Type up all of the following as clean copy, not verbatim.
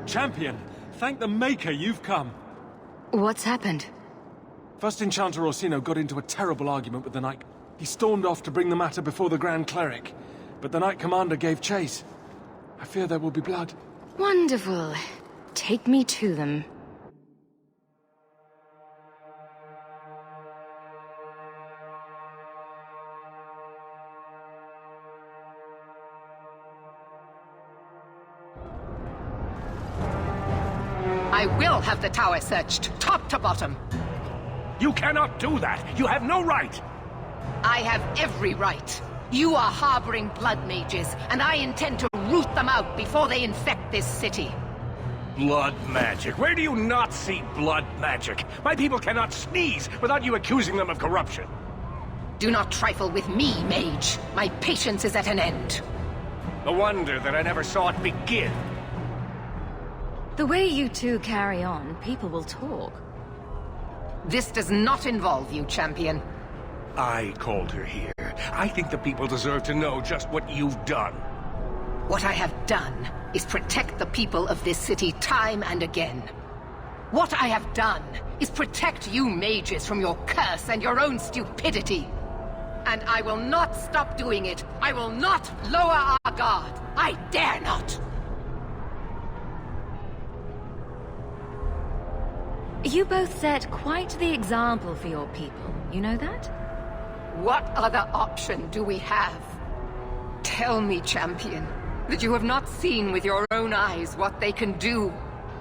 Champion, thank the Maker you've come. What's happened? First Enchanter Orsino got into a terrible argument with the Knight. He stormed off to bring the matter before the Grand Cleric, but the Knight Commander gave chase. I fear there will be blood. Wonderful. Take me to them. I will have the tower searched, top to bottom. You cannot do that! You have no right! I have every right. You are harboring blood mages, and I intend to root them out before they infect this city. Blood magic? Where do you not see blood magic? My people cannot sneeze without you accusing them of corruption. Do not trifle with me, mage. My patience is at an end. No wonder that I never saw it begin. The way you two carry on, people will talk. This does not involve you, champion. I called her here. I think the people deserve to know just what you've done. What I have done is protect the people of this city time and again. What I have done is protect you mages from your curse and your own stupidity. And I will not stop doing it. I will not lower our guard. I dare not. You both set quite the example for your people. You know that? What other option do we have? Tell me, champion, that you have not seen with your own eyes what they can do,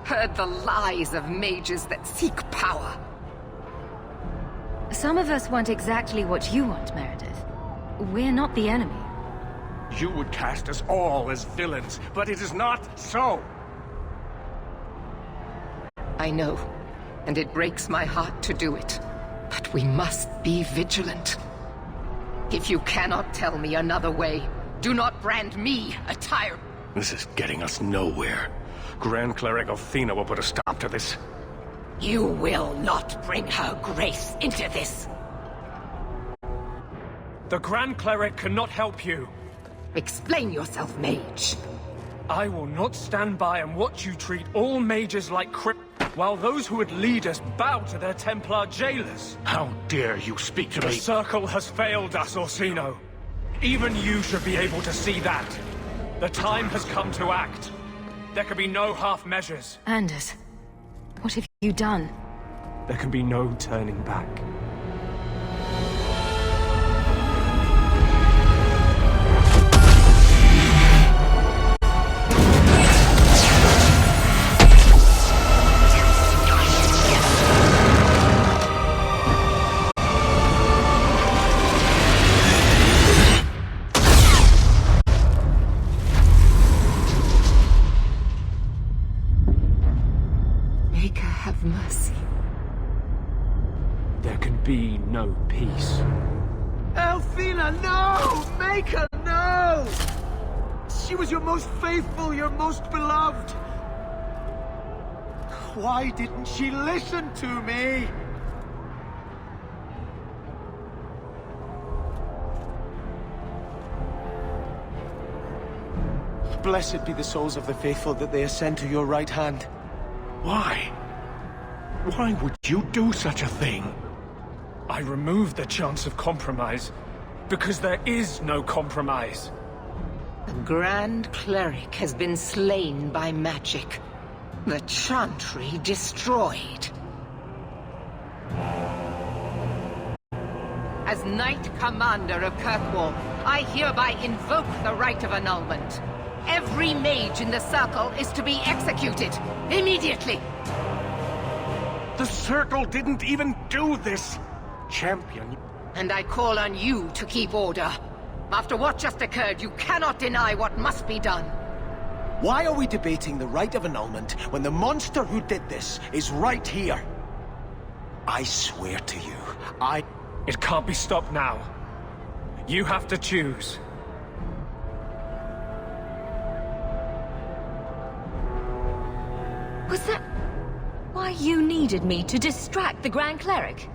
heard the lies of mages that seek power. Some of us want exactly what you want, Meredith. We're not the enemy. You would cast us all as villains, but it is not so. I know, and it breaks my heart to do it. But we must be vigilant. If you cannot tell me another way, do not brand me a tyrant. This is getting us nowhere. Grand Cleric Athena will put a stop to this. You will not bring her grace into this. The Grand Cleric cannot help you. Explain yourself, mage. I will not stand by and watch you treat all mages like while those who would lead us bow to their Templar jailers. How dare you speak to The me? Circle has failed us, Orsino. Even you should be able to see that. The time has come to act. There can be no half measures. Anders, what have you done? There can be no turning back. Have mercy. There can be no peace. Athena, no! Maker, no! She was your most faithful, your most beloved. Why didn't she listen to me? Blessed be the souls of the faithful that they ascend to your right hand. Why? Why would you do such a thing? I removed the chance of compromise, because there is no compromise. The Grand Cleric has been slain by magic. The Chantry destroyed. As Knight Commander of Kirkwall, I hereby invoke the right of annulment. Every mage in the Circle is to be executed, immediately! The Circle didn't even do this! Champion. And I call on you to keep order. After what just occurred, you cannot deny what must be done. Why are we debating the right of annulment when the monster who did this is right here? I swear to you, It can't be stopped now. You have to choose. Was that why you needed me to distract the Grand Cleric?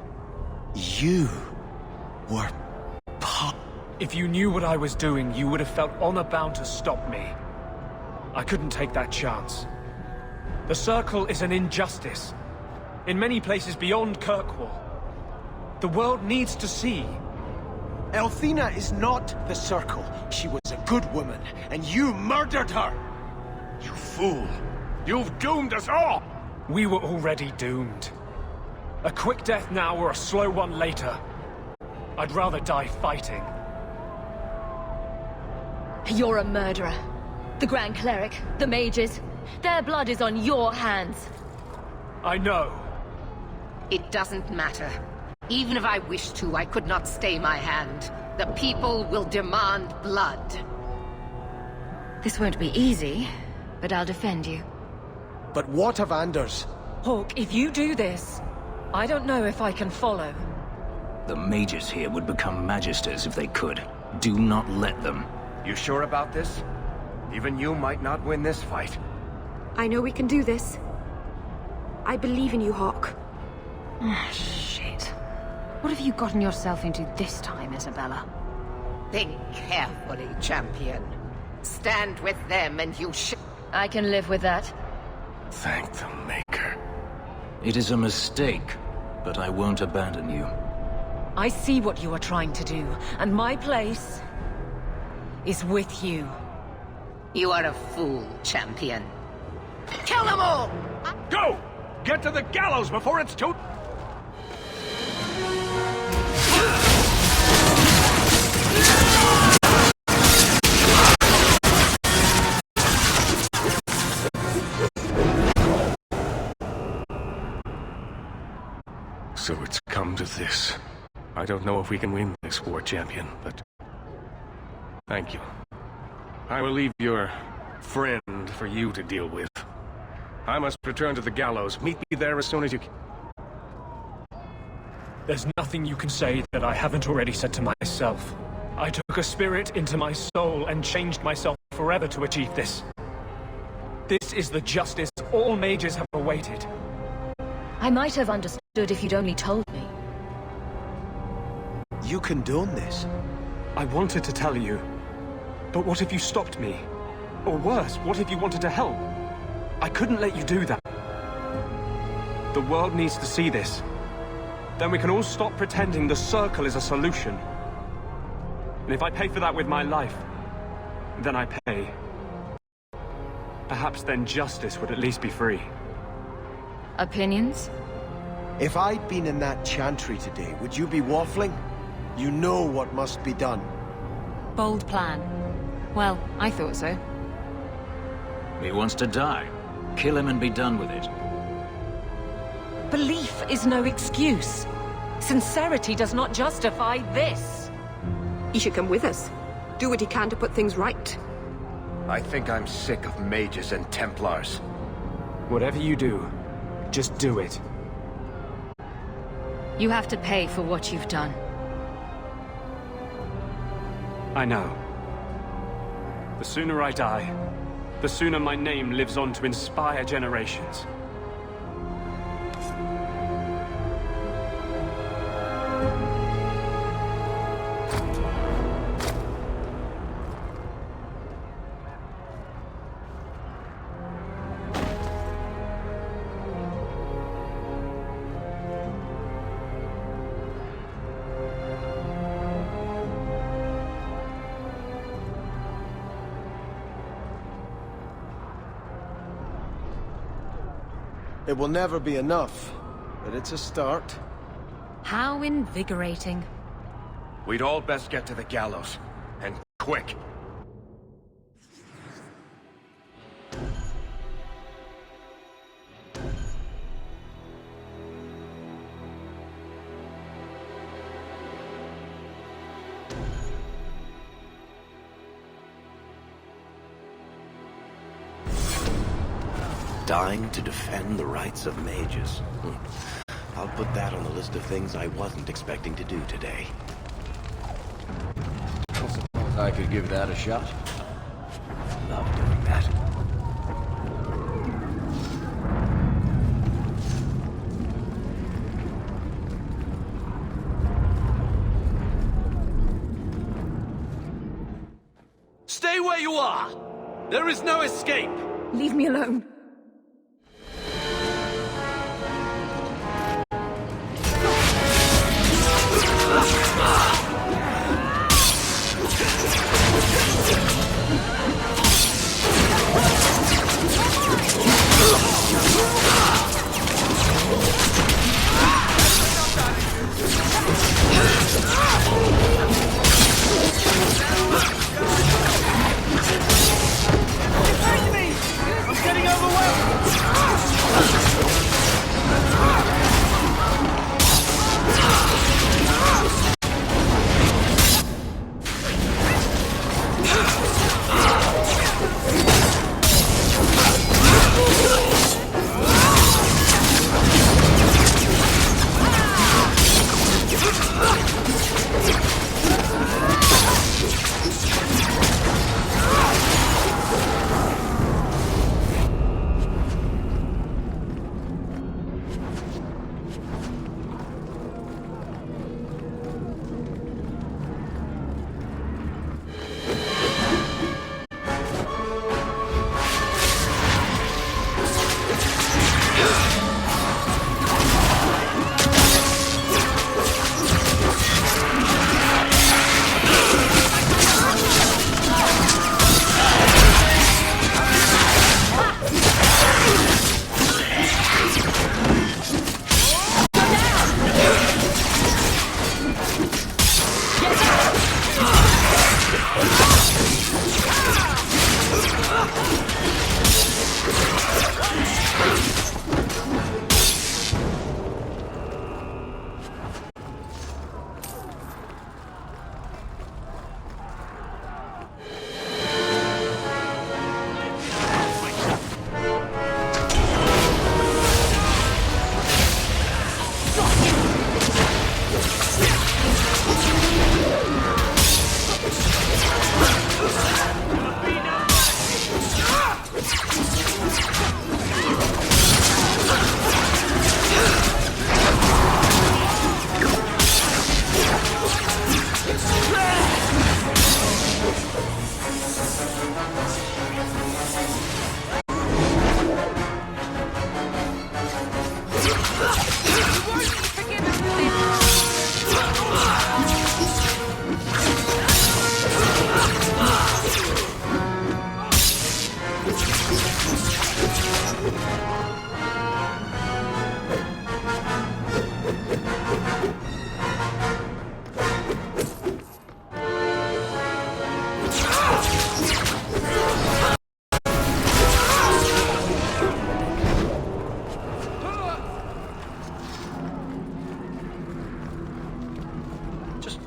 You were If you knew what I was doing, you would have felt honor-bound to stop me. I couldn't take that chance. The Circle is an injustice. In many places beyond Kirkwall. The world needs to see. Elthina is not the Circle. She was a good woman, and you murdered her! You fool! You've doomed us all! We were already doomed. A quick death now or a slow one later. I'd rather die fighting. You're a murderer. The Grand Cleric, the mages, their blood is on your hands. I know. It doesn't matter. Even if I wished to, I could not stay my hand. The people will demand blood. This won't be easy, but I'll defend you. But what of Anders? Hawke, if you do this, I don't know if I can follow. The mages here would become magisters if they could. Do not let them. You sure about this? Even you might not win this fight. I know we can do this. I believe in you, Hawke. Shit. What have you gotten yourself into this time, Isabella? Think carefully, champion. Stand with them and you I can live with that. Thank the Maker. It is a mistake, but I won't abandon you. I see what you are trying to do, and my place is with you. You are a fool, champion. Kill them all! Go! Get to the gallows before it's too... So it's come to this. I don't know if we can win this war, champion, but... thank you. I will leave your friend for you to deal with. I must return to the gallows. Meet me there as soon as you can. There's nothing you can say that I haven't already said to myself. I took a spirit into my soul and changed myself forever to achieve this. This is the justice all mages have awaited. I might have understood if you'd only told me. You condone this? I wanted to tell you, but what if you stopped me? Or worse, what if you wanted to help? I couldn't let you do that. The world needs to see this. Then we can all stop pretending the Circle is a solution. And if I pay for that with my life, then I pay. Perhaps then justice would at least be free. Opinions? If I'd been in that chantry today, would you be waffling? You know what must be done. Bold plan. Well, I thought so. He wants to die. Kill him and be done with it. Belief is no excuse. Sincerity does not justify this. He should come with us. Do what he can to put things right. I think I'm sick of mages and Templars. Whatever you do, just do it. You have to pay for what you've done. I know. The sooner I die, the sooner my name lives on to inspire generations. It will never be enough, but it's a start. How invigorating. We'd all best get to the gallows. And quick. Dying to defend the rights of mages. I'll put that on the list of things I wasn't expecting to do today. I suppose I could give that a shot. Love doing that. Stay where you are! There is no escape! Leave me alone.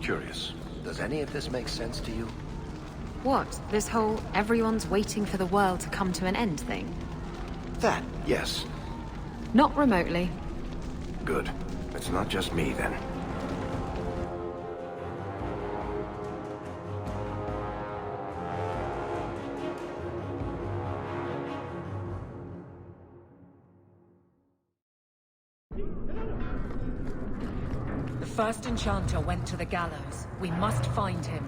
curious. Does any of this make sense to you? What? This whole everyone's waiting for the world to come to an end thing? That, yes. Not remotely. Good. It's not just me, then. The first enchanter went to the gallows. We must find him.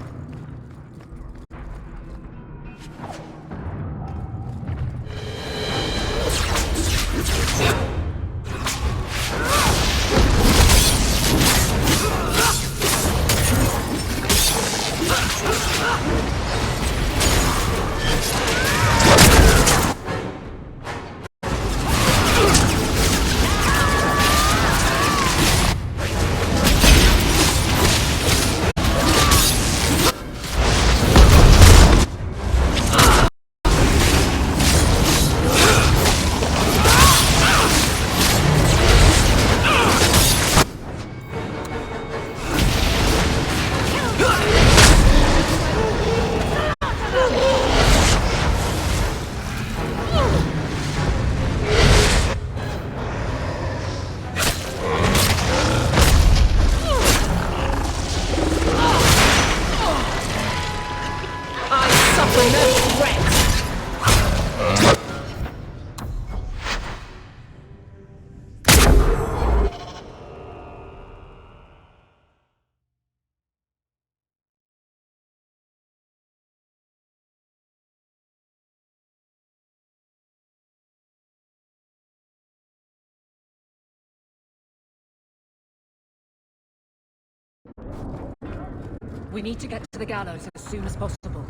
We need to get to the gallows as soon as possible.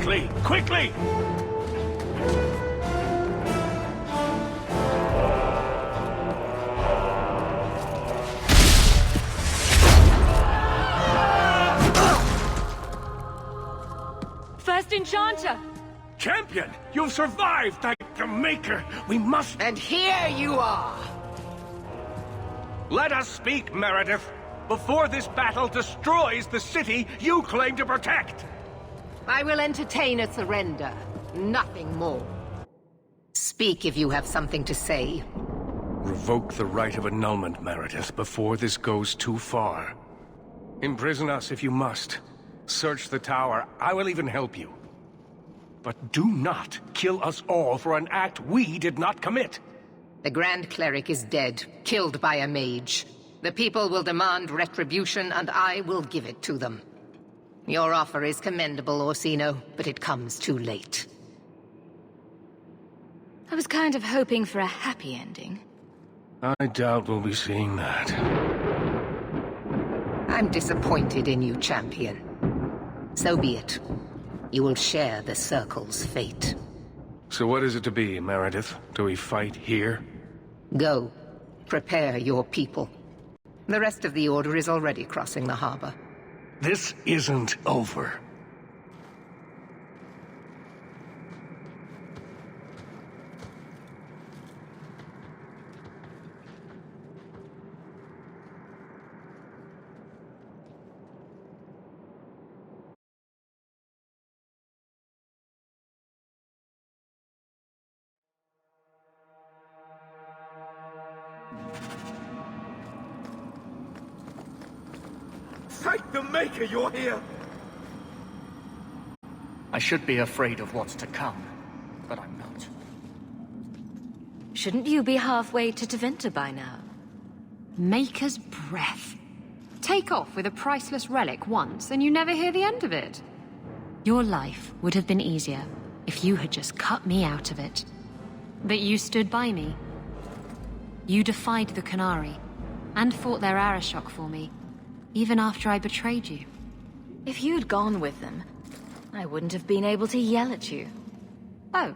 Quickly! Quickly! First Enchanter! Champion! You've survived! Thank the Maker! We must... And here you are! Let us speak, Meredith! Before this battle destroys the city you claim to protect! I will entertain a surrender. Nothing more. Speak if you have something to say. Revoke the right of annulment, Meredith, before this goes too far. Imprison us if you must. Search the tower. I will even help you. But do not kill us all for an act we did not commit. The Grand Cleric is dead, killed by a mage. The people will demand retribution, and I will give it to them. Your offer is commendable, Orsino, but it comes too late. I was kind of hoping for a happy ending. I doubt we'll be seeing that. I'm disappointed in you, champion. So be it. You will share the Circle's fate. So what is it to be, Meredith? Do we fight here? Go. Prepare your people. The rest of the Order is already crossing the harbor. This isn't over. Thank the Maker you're here! I should be afraid of what's to come, but I'm not. Shouldn't you be halfway to Tevinter by now? Maker's breath. Take off with a priceless relic once, and you never hear the end of it. Your life would have been easier if you had just cut me out of it. But you stood by me. You defied the Qunari, and fought their Arishok for me, even after I betrayed you. If you'd gone with them, I wouldn't have been able to yell at you. Oh.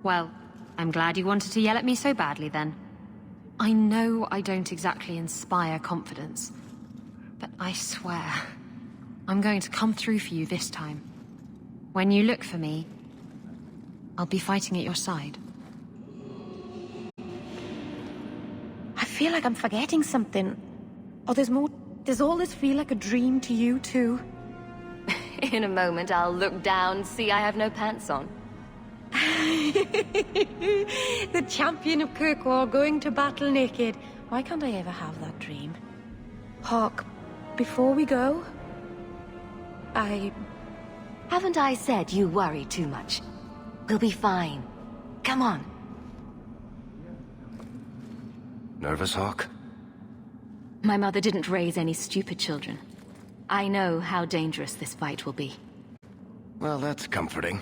Well, I'm glad you wanted to yell at me so badly then. I know I don't exactly inspire confidence, but I swear, I'm going to come through for you this time. When you look for me, I'll be fighting at your side. I feel like I'm forgetting something. Oh, there's more. Does all this feel like a dream to you, too? In a moment, I'll look down, see I have no pants on. The champion of Kirkwall going to battle naked. Why can't I ever have that dream? Hawk, before we go, Haven't I said you worry too much? We'll be fine. Come on. Nervous, Hawk? My mother didn't raise any stupid children. I know how dangerous this fight will be. Well, that's comforting.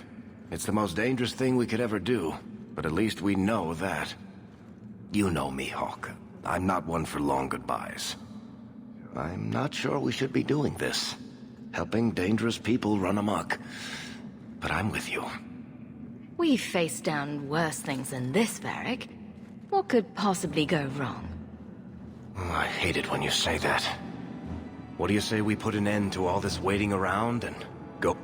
It's the most dangerous thing we could ever do, but at least we know that. You know me, Hawk. I'm not one for long goodbyes. I'm not sure we should be doing this. Helping dangerous people run amok. But I'm with you. We've faced down worse things than this, Varric. What could possibly go wrong? Oh, I hate it when you say that. What do you say we put an end to all this waiting around and go?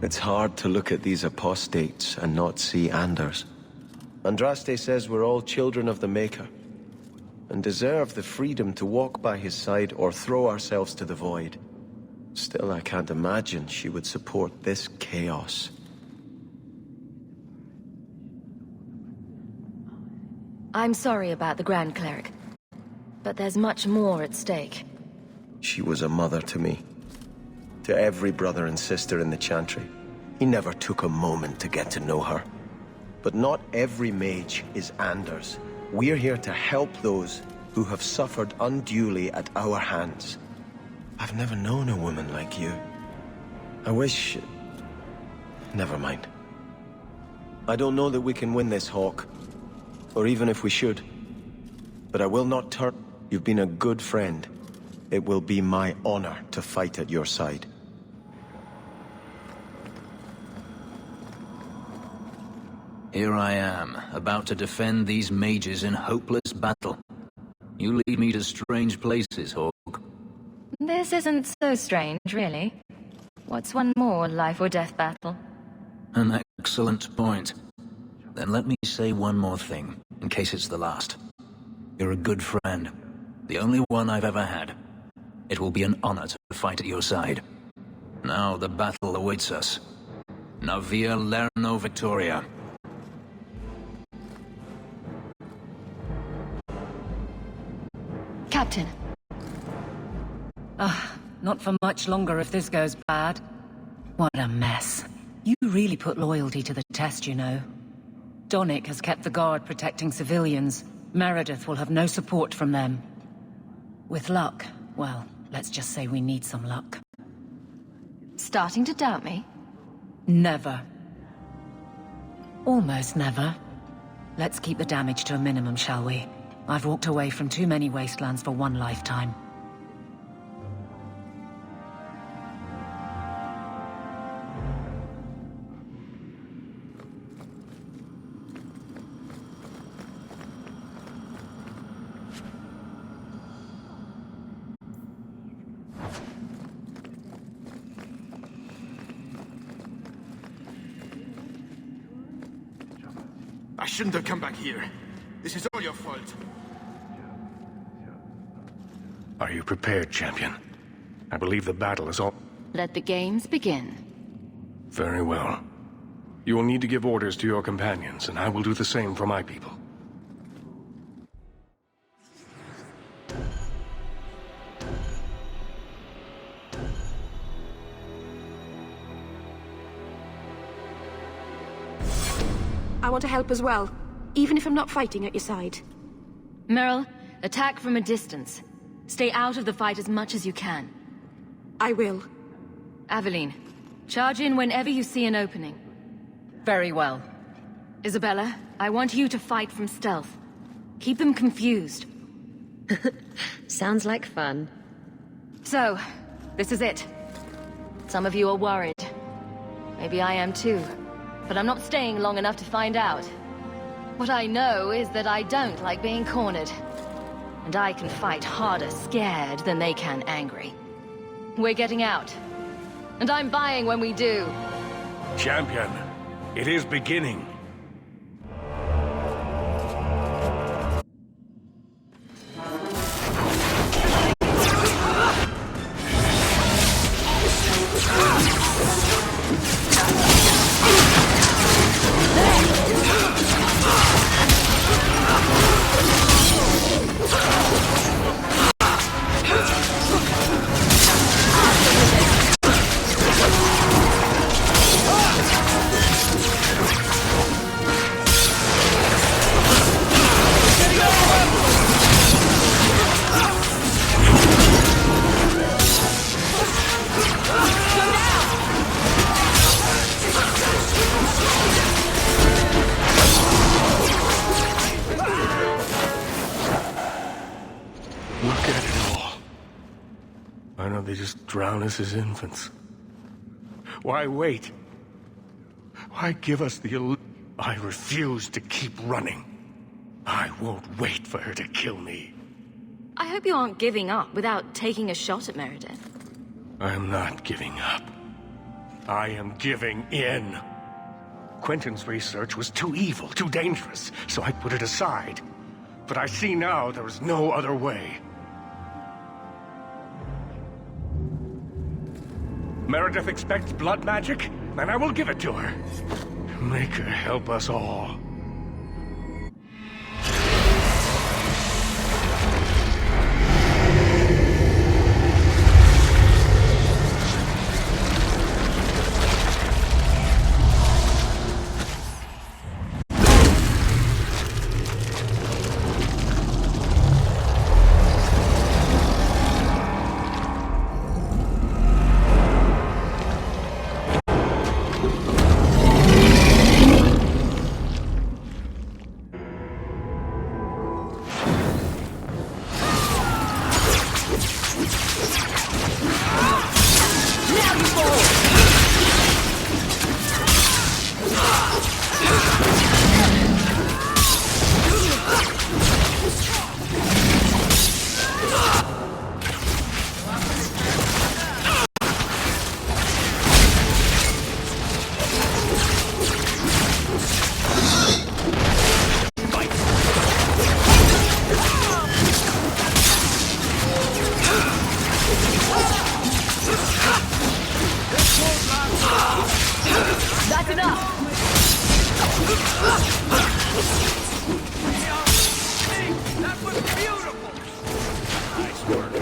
It's hard to look at these apostates and not see Anders. Andraste says we're all children of the Maker, and deserve the freedom to walk by his side or throw ourselves to the void. Still, I can't imagine she would support this chaos. I'm sorry about the Grand Cleric, but there's much more at stake. She was a mother to me. To every brother and sister in the Chantry. He never took a moment to get to know her. But not every mage is Anders. We're here to help those who have suffered unduly at our hands. I've never known a woman like you. I wish... Never mind. I don't know that we can win this, Hawk. Or even if we should. But I will not turn... You've been a good friend. It will be my honor to fight at your side. Here I am, about to defend these mages in hopeless battle. You lead me to strange places, Hawke. This isn't so strange, really. What's one more life or death battle? An excellent point. Then let me say one more thing, in case it's the last. You're a good friend. The only one I've ever had. It will be an honor to fight at your side. Now the battle awaits us. Navia Lerno Victoria. Captain. Not for much longer if this goes bad. What a mess. You really put loyalty to the test, you know. Donnic has kept the guard protecting civilians. Meredith will have no support from them. With luck, well, let's just say we need some luck. Starting to doubt me? Never. Almost never. Let's keep the damage to a minimum, shall we? I've walked away from too many wastelands for one lifetime. I shouldn't have come back here. This is all your fault. Are you prepared, champion? I believe the battle is all... Let the games begin. Very well. You will need to give orders to your companions, and I will do the same for my people. I want to help as well, even if I'm not fighting at your side. Meryl, attack from a distance. Stay out of the fight as much as you can. I will. Aveline, charge in whenever you see an opening. Very well. Isabella, I want you to fight from stealth. Keep them confused. Sounds like fun. So, this is it. Some of you are worried. Maybe I am too. But I'm not staying long enough to find out. What I know is that I don't like being cornered. And I can fight harder scared than they can angry. We're getting out. And I'm buying when we do. Champion, it is beginning. They just drown us as infants. Why wait? Why give us the I refuse to keep running. I won't wait for her to kill me. I hope you aren't giving up without taking a shot at Meredith. I'm not giving up. I am giving in. Quentin's research was too evil, too dangerous, so I put it aside. But I see now there is no other way. Meredith expects blood magic, and I will give it to her. Make her help us all. That's enough! That was beautiful! Nice work.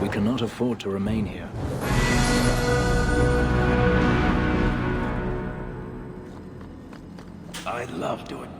We cannot afford to remain here. I love doing it.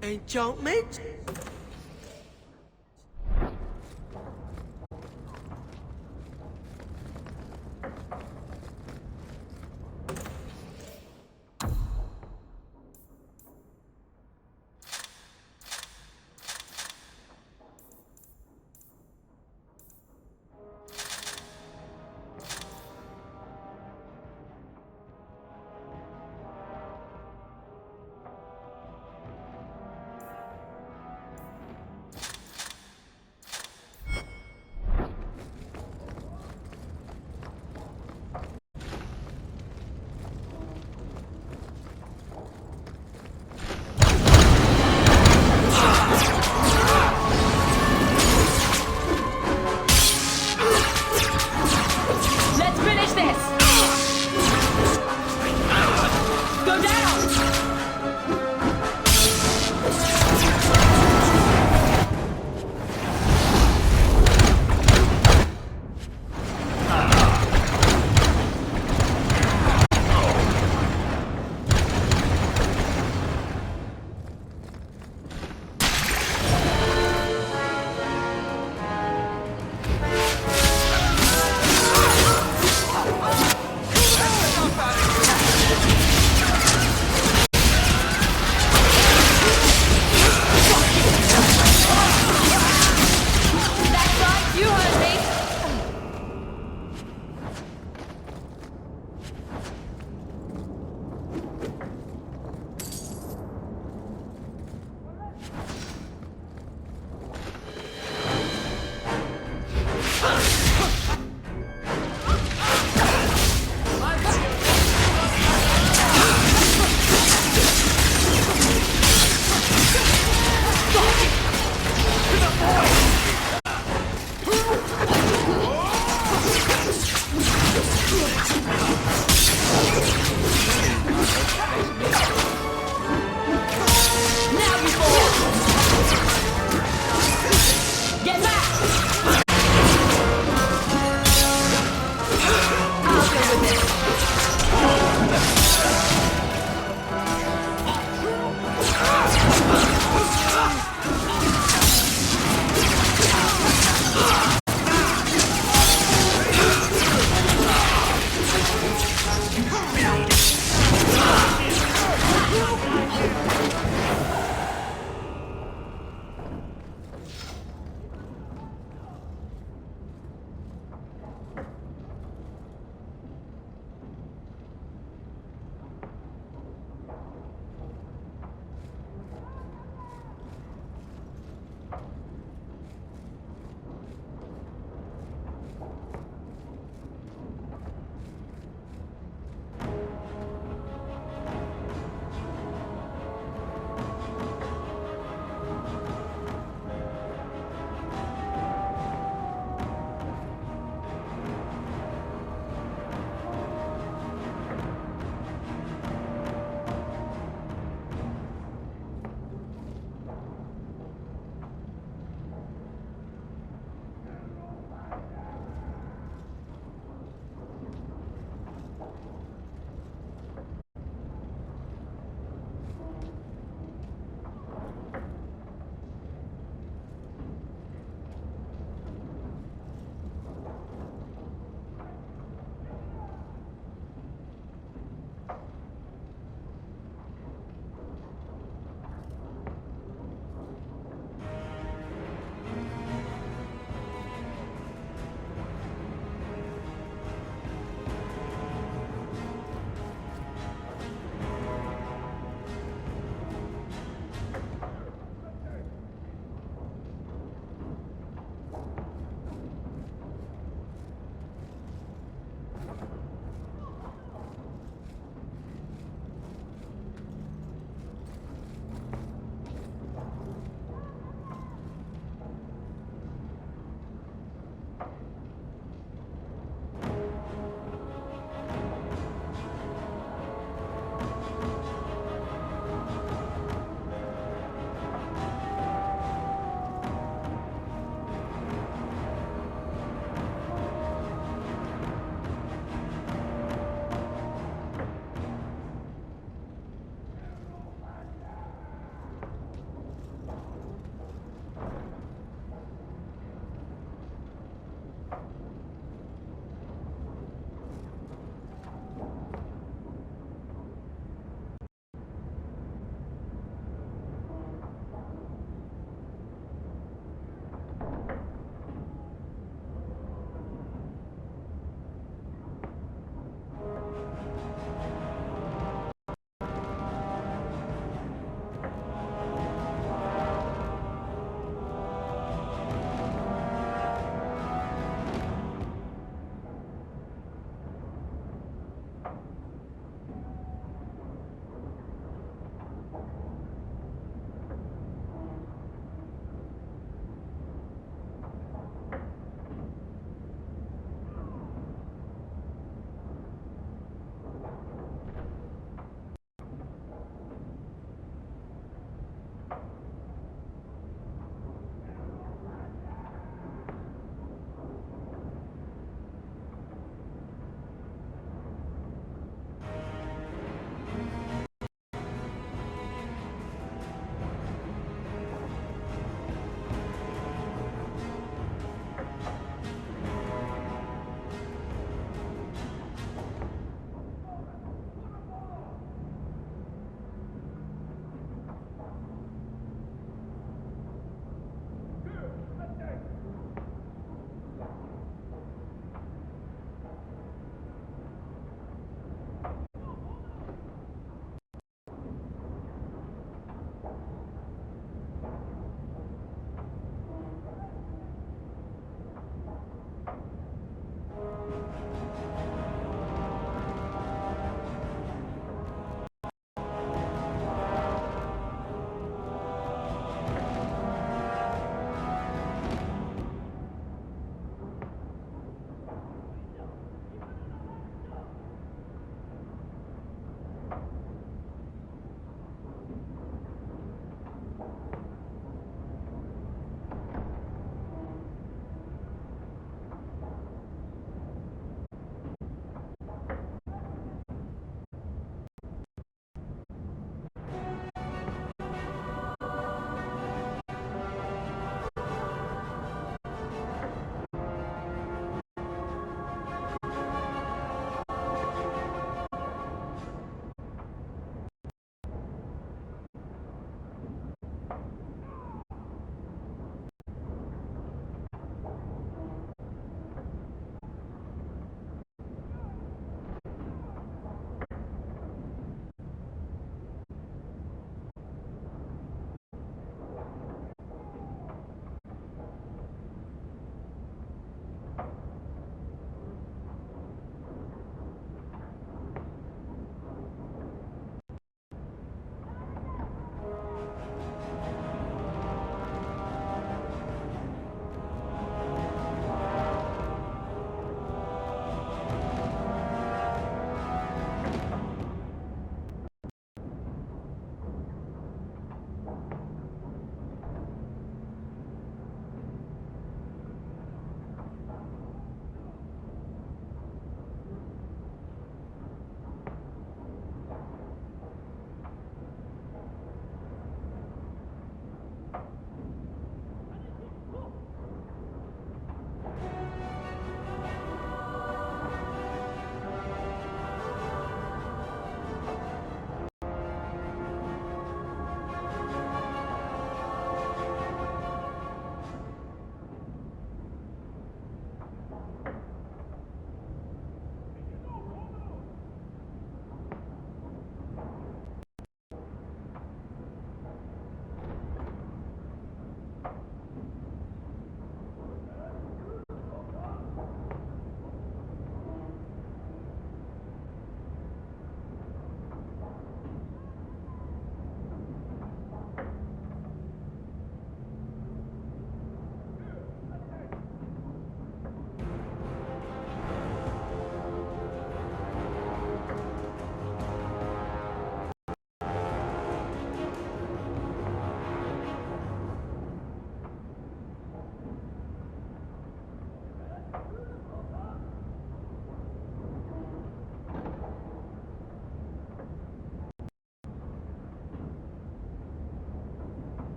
Ain't junk mate?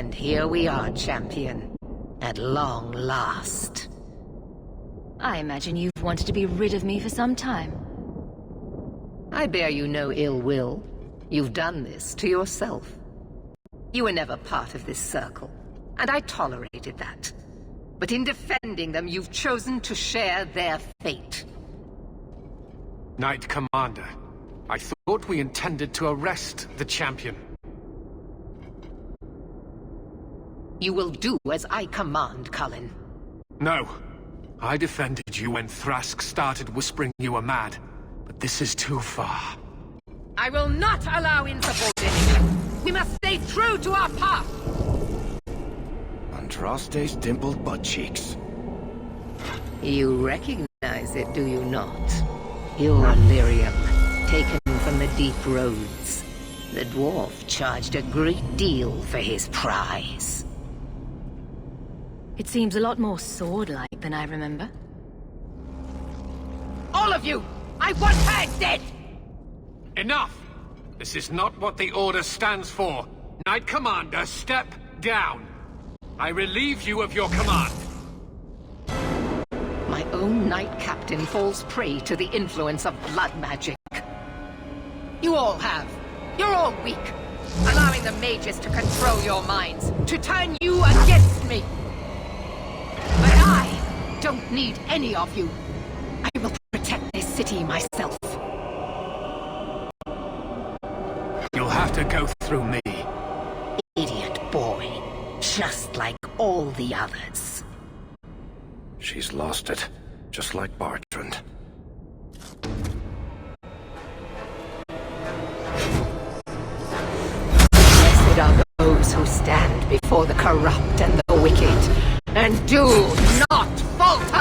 And here we are, champion. At long last. I imagine you've wanted to be rid of me for some time. I bear you no ill will. You've done this to yourself. You were never part of this circle, and I tolerated that. But in defending them, you've chosen to share their fate. Knight Commander, I thought we intended to arrest the champion. You will do as I command, Cullen. No. I defended you when Thrask started whispering you were mad. But this is too far. I will not allow insubordination. We must stay true to our path. Andraste's dimpled butt cheeks. You recognize it, do you not? You're Lyrium, taken from the deep roads. The dwarf charged a great deal for his prize. It seems a lot more sword-like than I remember. All of you! I want her dead! Enough! This is not what the Order stands for. Knight Commander, step down. I relieve you of your command. My own Knight Captain falls prey to the influence of blood magic. You all have. You're all weak. Allowing the mages to control your minds, to turn you against me. But I don't need any of you. I will protect this city myself. You'll have to go through me. Idiot boy. Just like all the others. She's lost it, just like Bartrand. Blessed are those who stand before the corrupt and the wicked, and do not falter!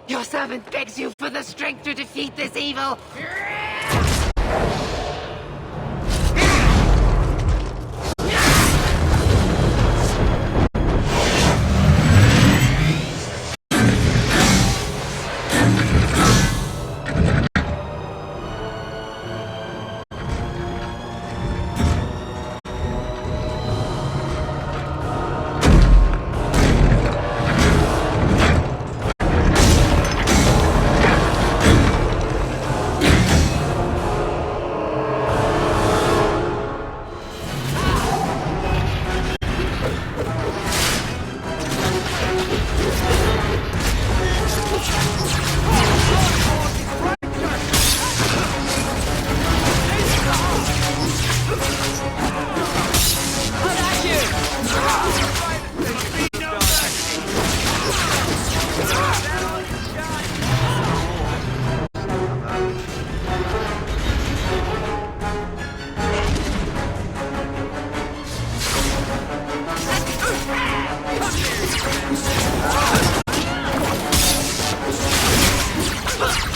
Your servant begs you for the strength to defeat this evil.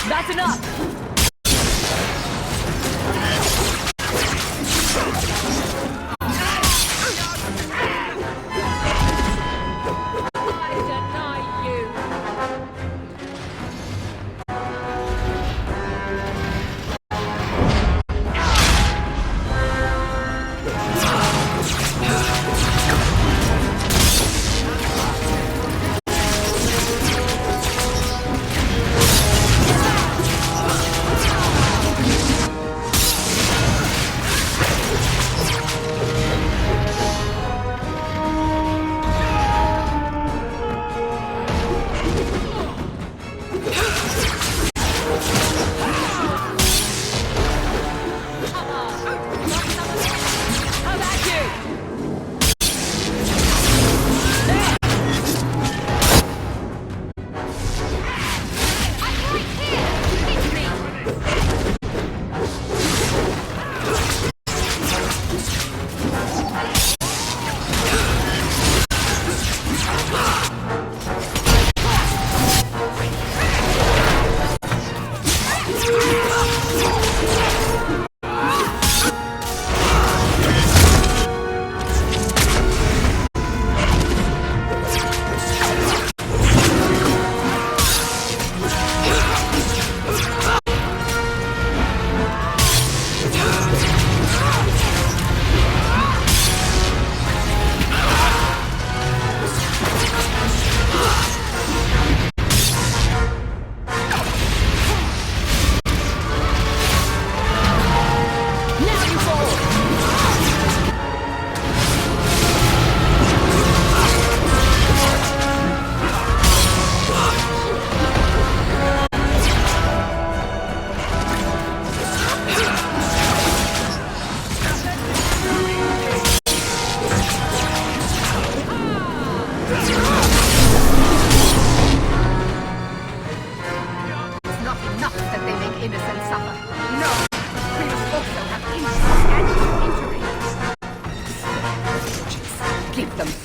That's enough!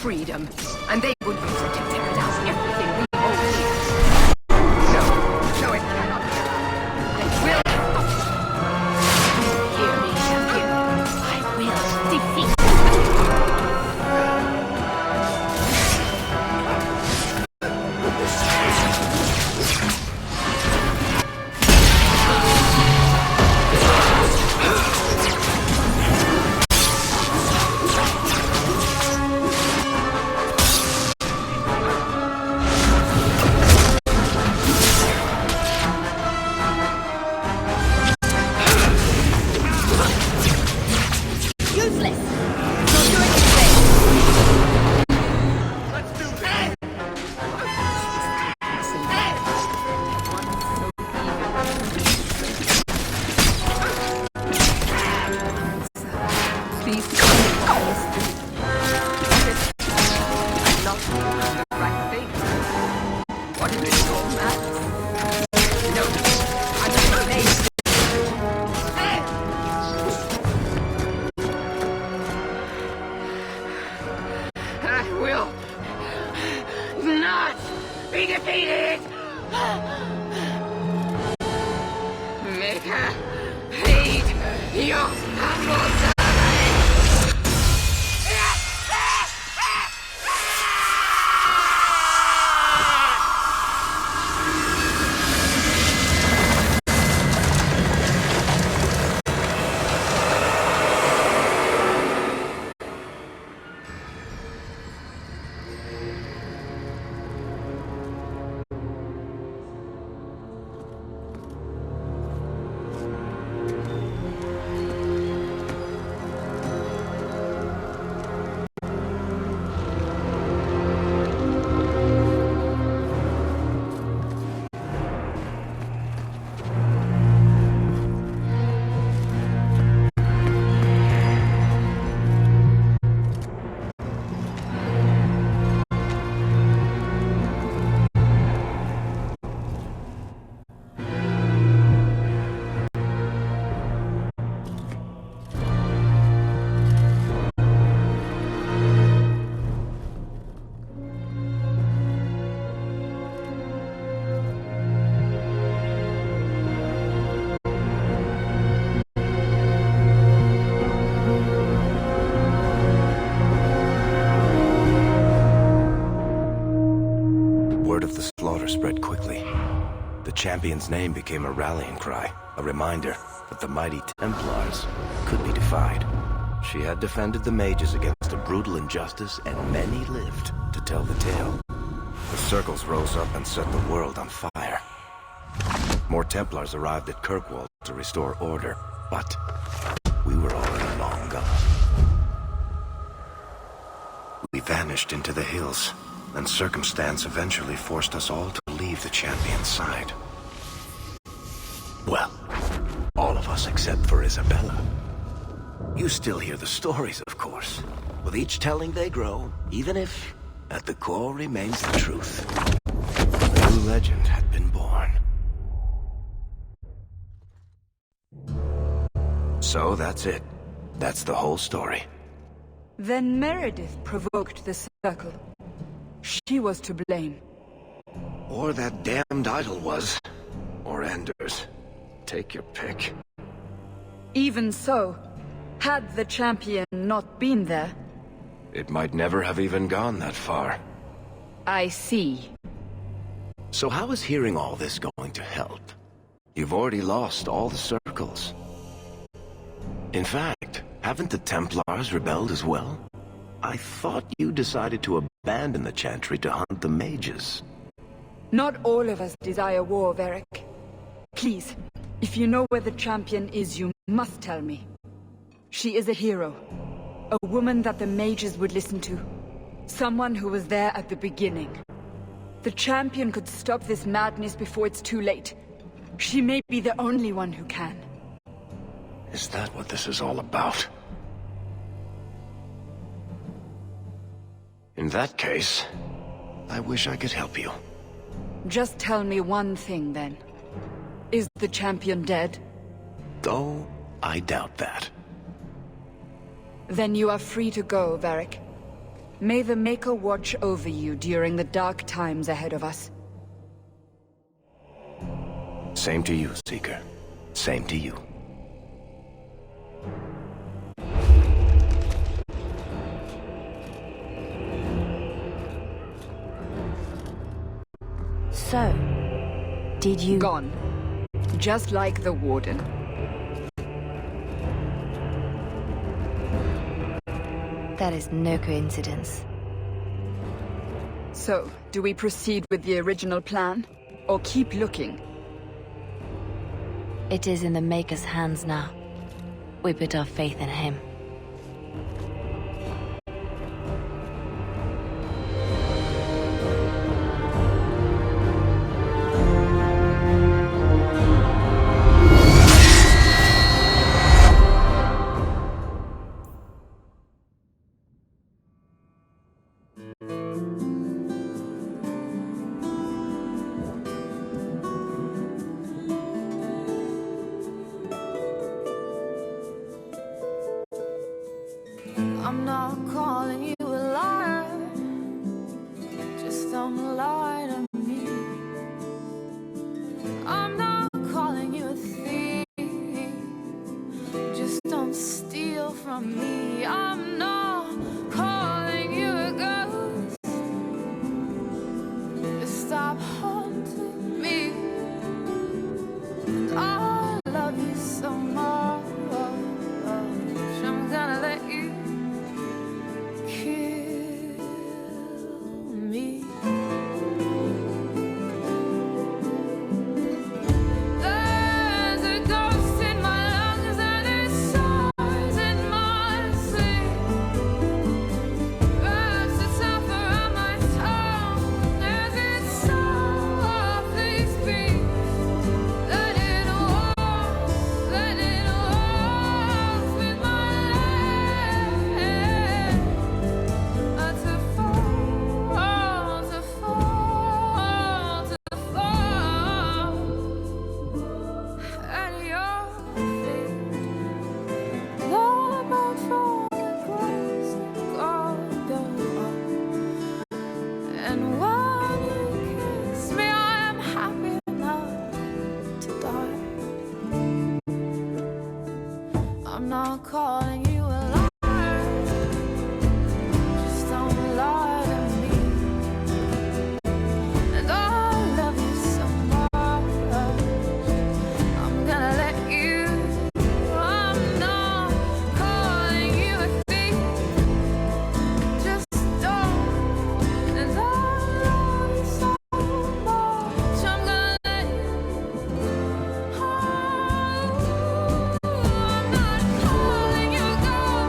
freedom, and they would use it to tear down everything we hold dear. No, it cannot be. I will stop it. Hear me, champion. I will defeat you. Spread quickly. The champion's name became a rallying cry, a reminder that the mighty Templars could be defied. She had defended the mages against a brutal injustice, and many lived to tell the tale. The circles rose up and set the world on fire. More Templars arrived at Kirkwall to restore order, but we were already long gone. We vanished into the hills, and circumstance eventually forced us all to leave the champion's side. Well, all of us except for Isabella. You still hear the stories, of course. With each telling they grow, even if, at the core, remains the truth. A new legend had been born. So that's it. That's the whole story. Then Meredith provoked the circle. She was to blame. Or that damned idol was. Or Anders. Take your pick. Even so, had the champion not been there... It might never have even gone that far. I see. So how is hearing all this going to help? You've already lost all the circles. In fact, haven't the Templars rebelled as well? I thought you decided to abandon the Chantry to hunt the mages. Not all of us desire war, Varric. Please, if you know where the champion is, you must tell me. She is a hero. A woman that the mages would listen to. Someone who was there at the beginning. The champion could stop this madness before it's too late. She may be the only one who can. Is that what this is all about? In that case, I wish I could help you. Just tell me one thing, then. Is the champion dead? Oh, I doubt that. Then you are free to go, Varric. May the Maker watch over you during the dark times ahead of us. Same to you, Seeker. Same to you. So, did you... Gone. Just like the Warden. That is no coincidence. So, do we proceed with the original plan? Or keep looking? It is in the Maker's hands now. We put our faith in him. I'm not calling you a liar. Just don't lie to me. I'm not calling you a thief. Just don't steal from me. I'm not calling you a ghost. Just stop haunting me. And I love you so much. I'm gonna let you calling you a liar. Just don't lie to me. And I love you so much. I'm gonna let you. I'm not calling you a thief. Just don't. And I love you so much. I'm gonna let you. I'm not calling you a ghost.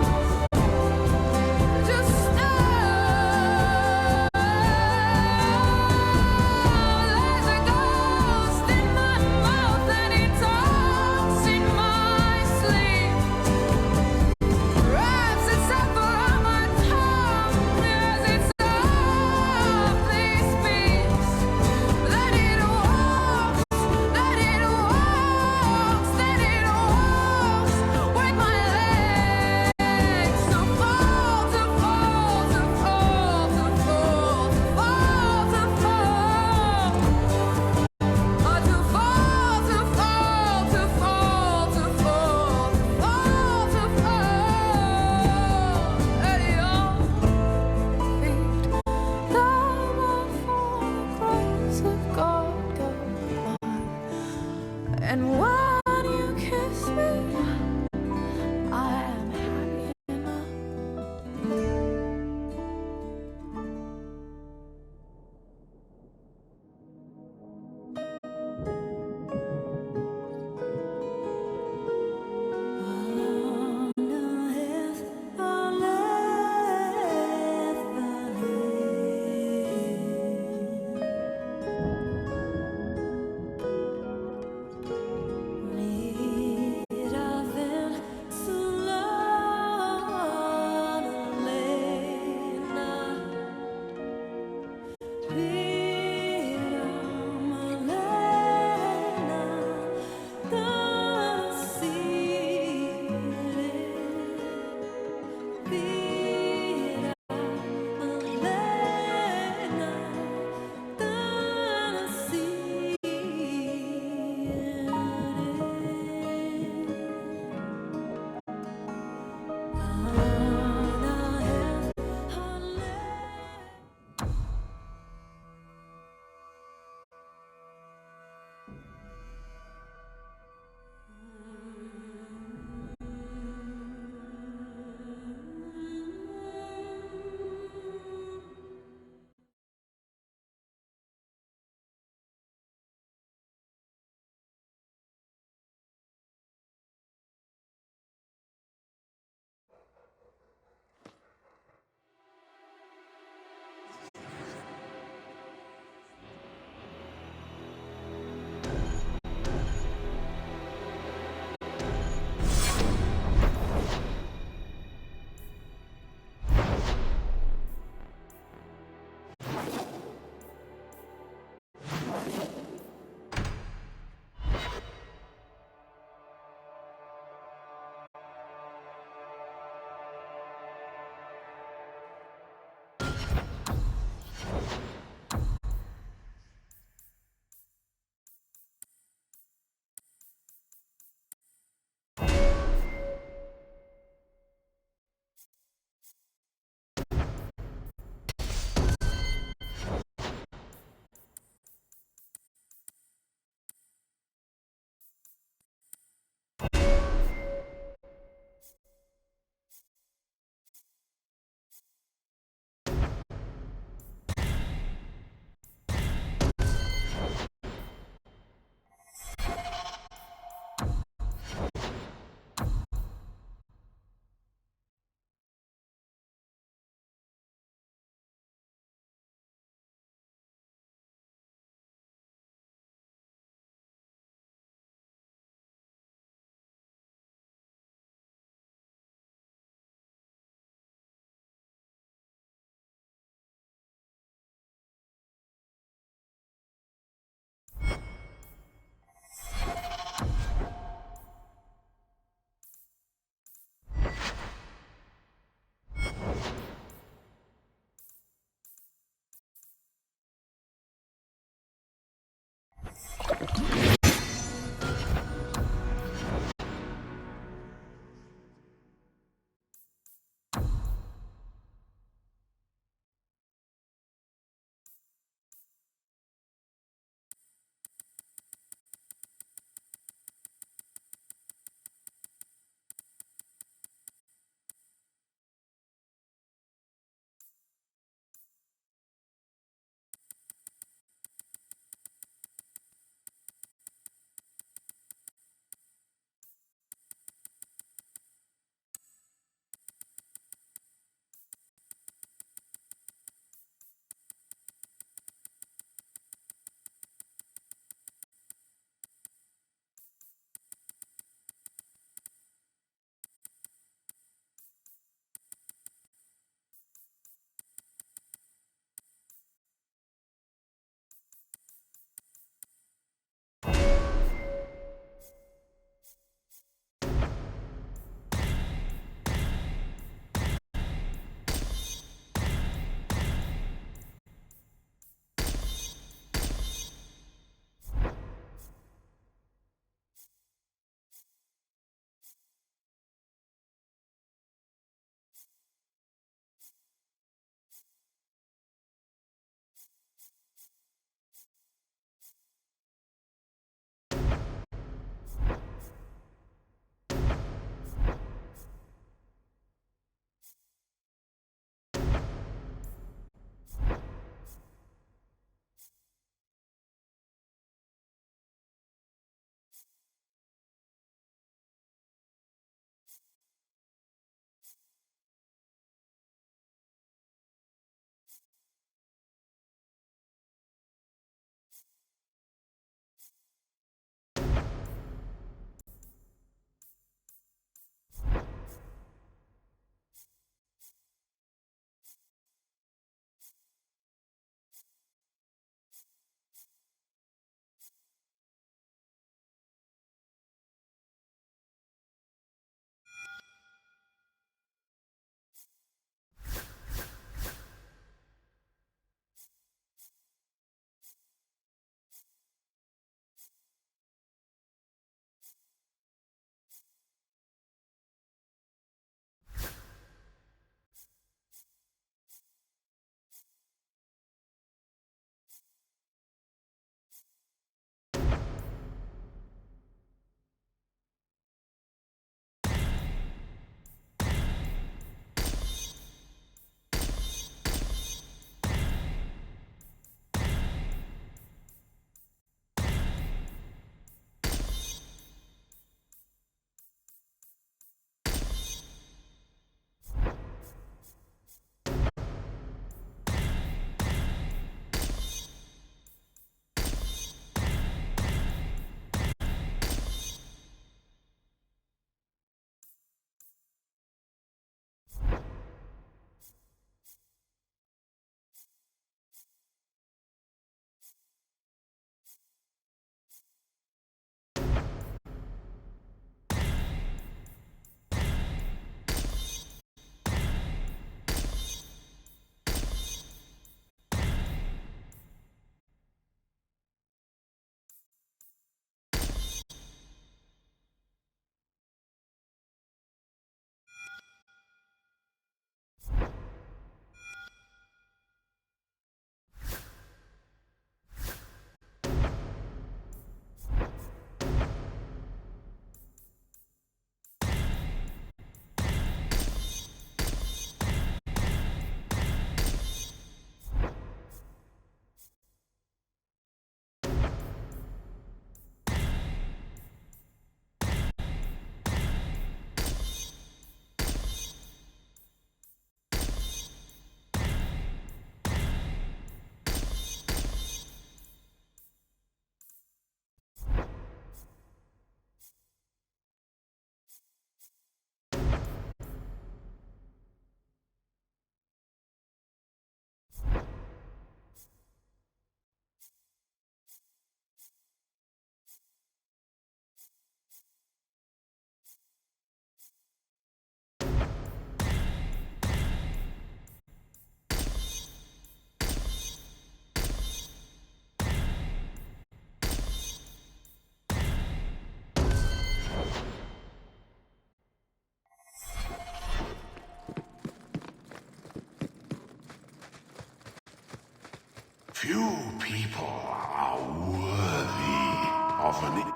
Few people are worthy of an...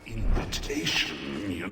invitation, you...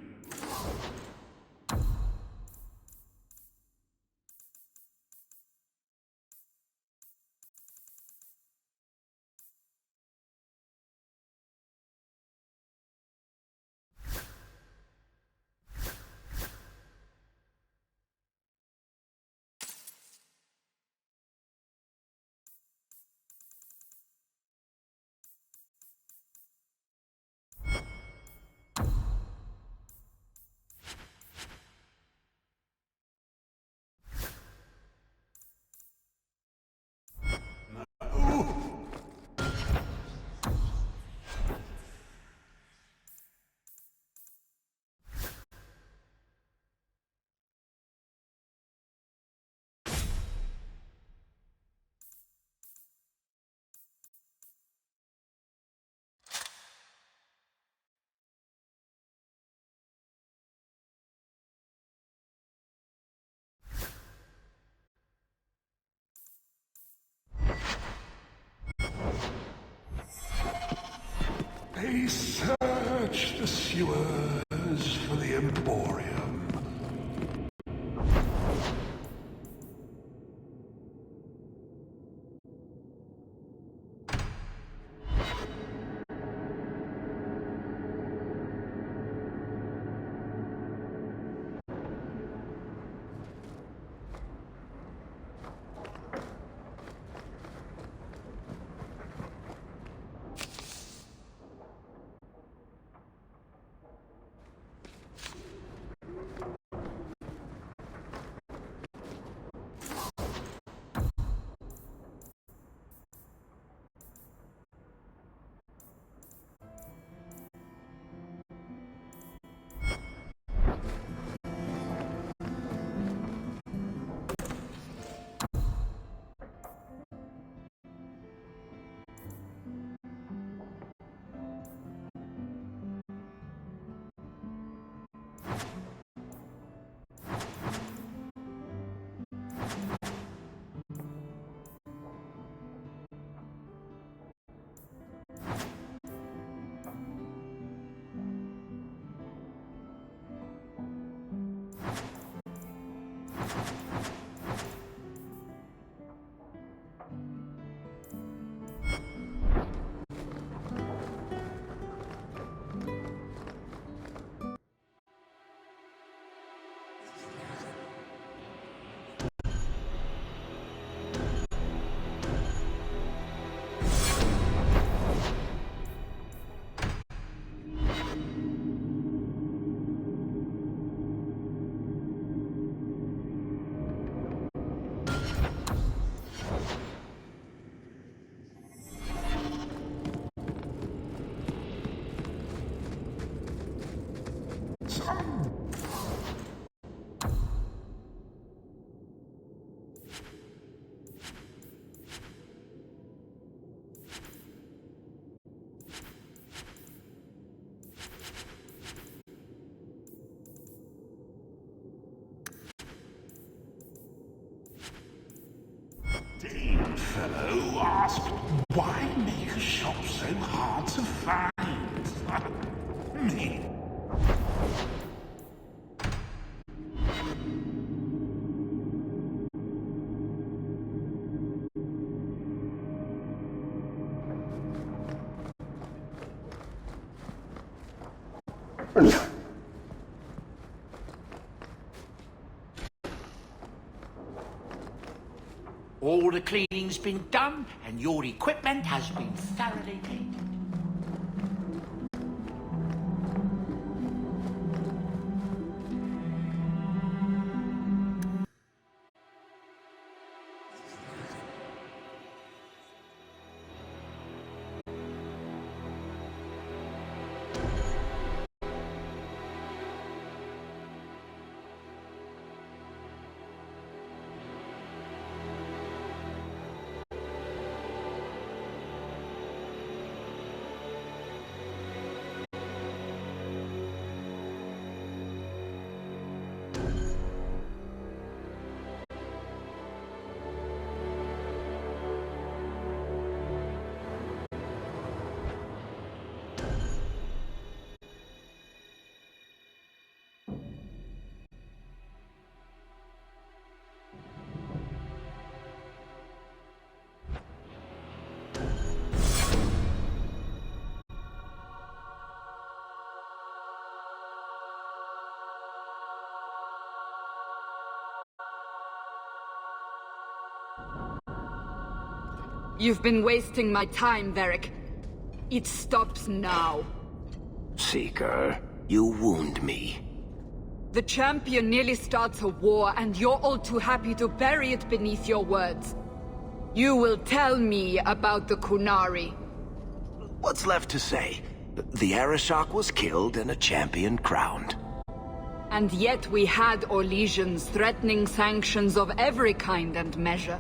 They search the sewers for the Emporium. Dame fellow asked, why make a shop so hard to find? Me. All the cleaning's been done, and your equipment has been thoroughly cleaned. You've been wasting my time, Varric. It stops now. Seeker, you wound me. The champion nearly starts a war, and you're all too happy to bury it beneath your words. You will tell me about the Qunari. What's left to say? The Arishok was killed and a champion crowned. And yet we had Orlesians threatening sanctions of every kind and measure.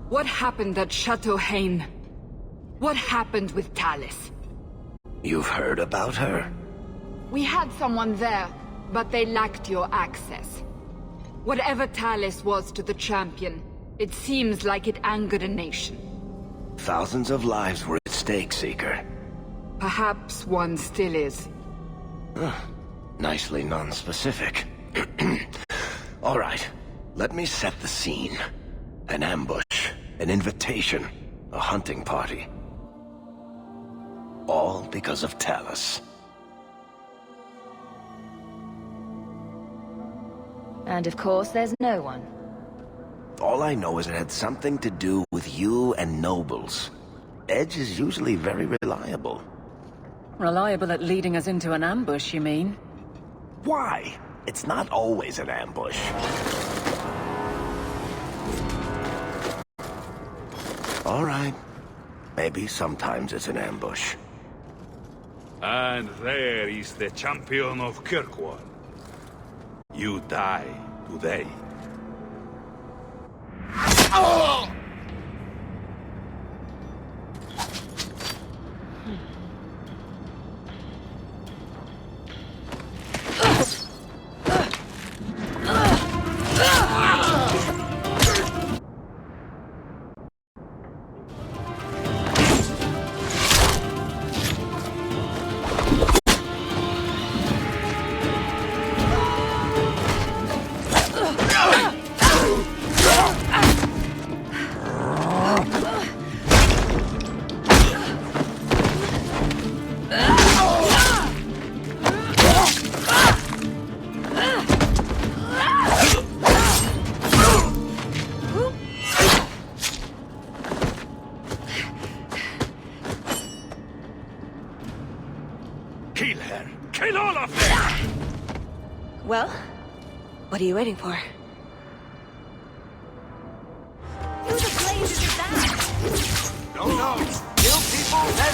What happened at Chateau Hain? What happened with Talis? You've heard about her? We had someone there, but they lacked your access. Whatever Talis was to the champion, it seems like it angered a nation. Thousands of lives were at stake, Seeker. Perhaps one still is. Nicely non-specific. All right, let me set the scene. An ambush, an invitation, a hunting party. All because of Talis. And of course, there's no one. All I know is it had something to do with you and nobles. Edge is usually very reliable. Reliable at leading us into an ambush, you mean? Why? It's not always an ambush. All right. Maybe sometimes it's an ambush. And there is the champion of Kirkwall. You die today. Oh! Kill her! Kill all of them! Well, what are you waiting for? Who the blazes is that? No. Kill people, then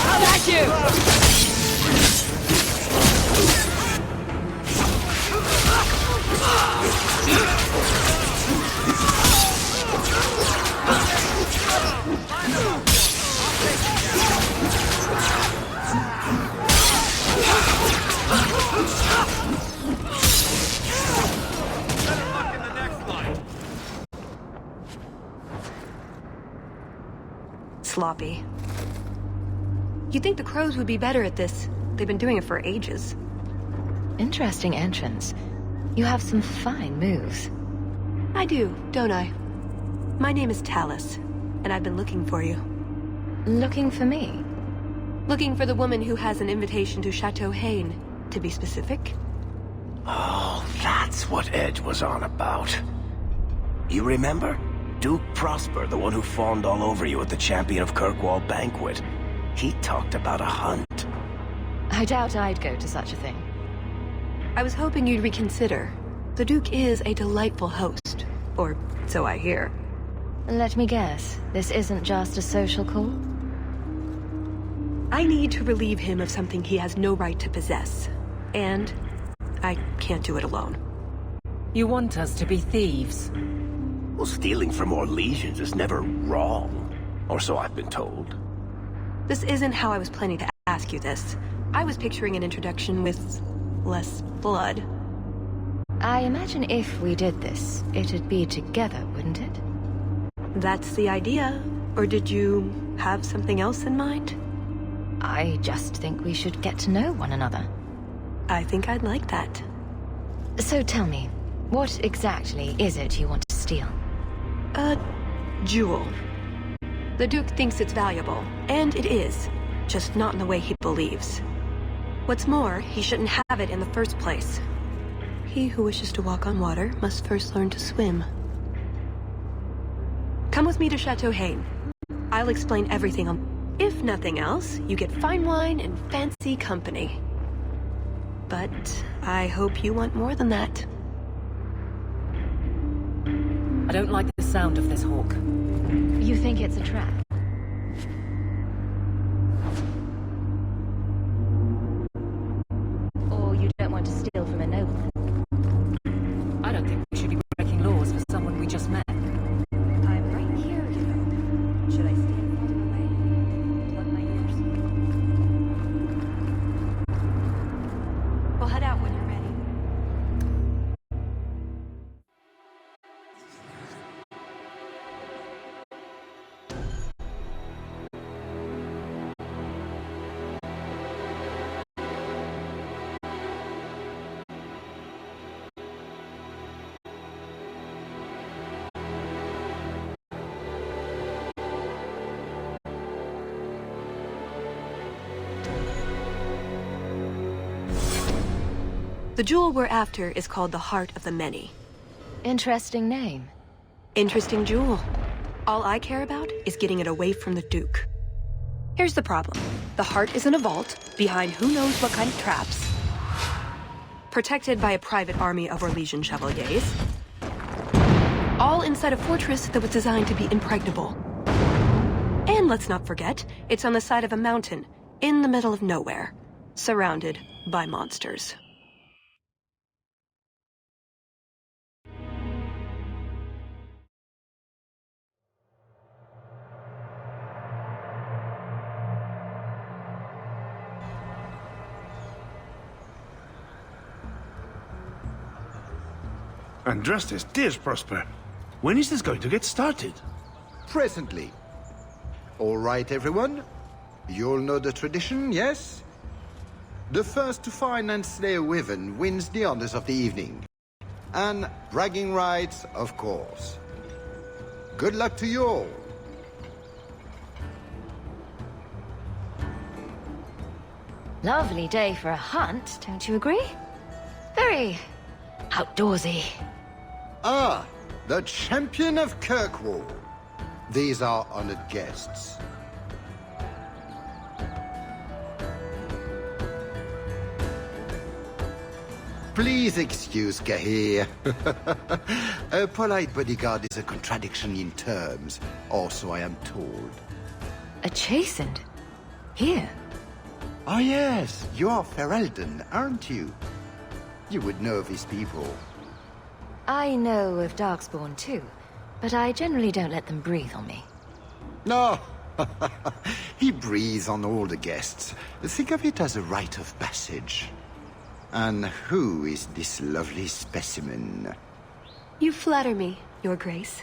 I'll back you! Sloppy. You'd think the Crows would be better at this. They've been doing it for ages. Interesting entrance. You have some fine moves. I do, don't I? My name is Talis, and I've been looking for you. Looking for me? Looking for the woman who has an invitation to Chateau Hain, to be specific. Oh, that's what Edge was on about. You remember? Duke Prosper, the one who fawned all over you at the Champion of Kirkwall banquet. He talked about a hunt. I doubt I'd go to such a thing. I was hoping you'd reconsider. The Duke is a delightful host, or so I hear. Let me guess, this isn't just a social call? I need to relieve him of something he has no right to possess. And I can't do it alone. You want us to be thieves? Well, stealing from Orlesians is never wrong. Or so I've been told. This isn't how I was planning to ask you this. I was picturing an introduction with less blood. I imagine if we did this, it'd be together, wouldn't it? That's the idea. Or did you have something else in mind? I just think we should get to know one another. I think I'd like that. So tell me, What exactly is it you want to steal? A jewel. The Duke thinks it's valuable, and it is, just not in the way he believes. What's more, he shouldn't have it in the first place. He who wishes to walk on water must first learn to swim. Come with me to Chateau Hain. I'll explain everything on... If nothing else, you get fine wine and fancy company. But I hope you want more than that. I don't like the sound of this, Hawk. You think it's a trap? Or you don't want to steal from a nobleman? I don't think we should be breaking laws for someone we just met. I'm right here, you know. Should I stand farther away? Plug my ears. We'll head out when you're ready. The jewel we're after is called the Heart of the Many. Interesting name. Interesting jewel. All I care about is getting it away from the Duke. Here's the problem. The heart is in a vault, behind who knows what kind of traps. Protected by a private army of Orlesian chevaliers. All inside a fortress that was designed to be impregnable. And let's not forget, it's on the side of a mountain, in the middle of nowhere, surrounded by monsters. Andrastes, dears Prosper. When is this going to get started? Presently. All right, everyone. You'll know the tradition, yes? The first to find and slay a wyvern wins the honors of the evening. And bragging rights, of course. Good luck to you all. Lovely day for a hunt, don't you agree? Very outdoorsy. Ah, the champion of Kirkwall. These are honored guests. Please excuse Cahir. A polite bodyguard is a contradiction in terms, or so I am told. A chastened? Here? Ah yes, you are Ferelden, aren't you? You would know these people. I know of Darkspawn too, but I generally don't let them breathe on me. No, he breathes on all the guests. Think of it as a rite of passage. And who is this lovely specimen? You flatter me, Your Grace.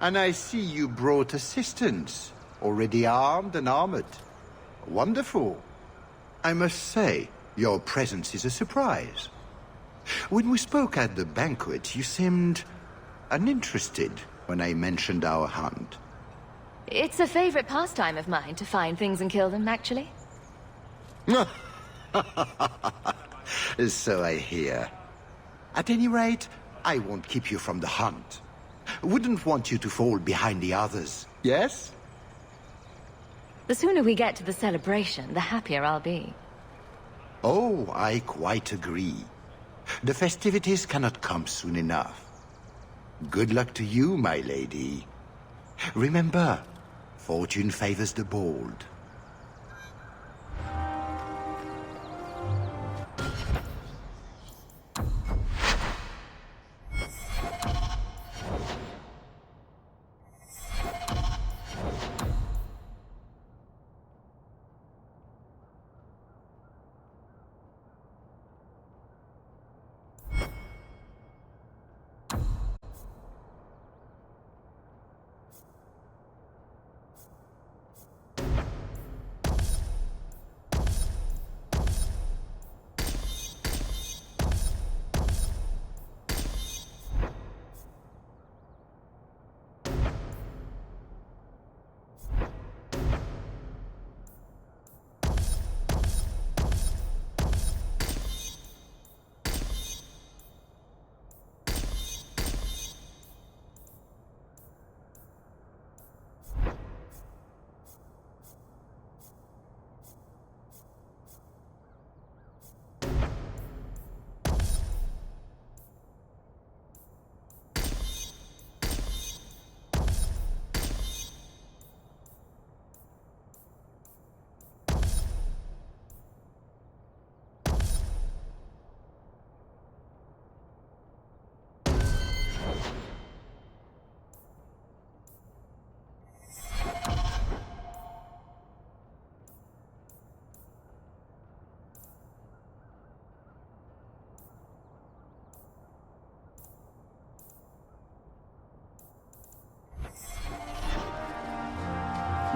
And I see you brought assistants, already armed and armored. Wonderful. I must say, your presence is a surprise. When we spoke at the banquet, you seemed uninterested when I mentioned our hunt. It's a favorite pastime of mine to find things and kill them, actually. So I hear. At any rate, I won't keep you from the hunt. Wouldn't want you to fall behind the others, yes? The sooner we get to the celebration, the happier I'll be. Oh, I quite agree. The festivities cannot come soon enough. Good luck to you, my lady. Remember, fortune favors the bold.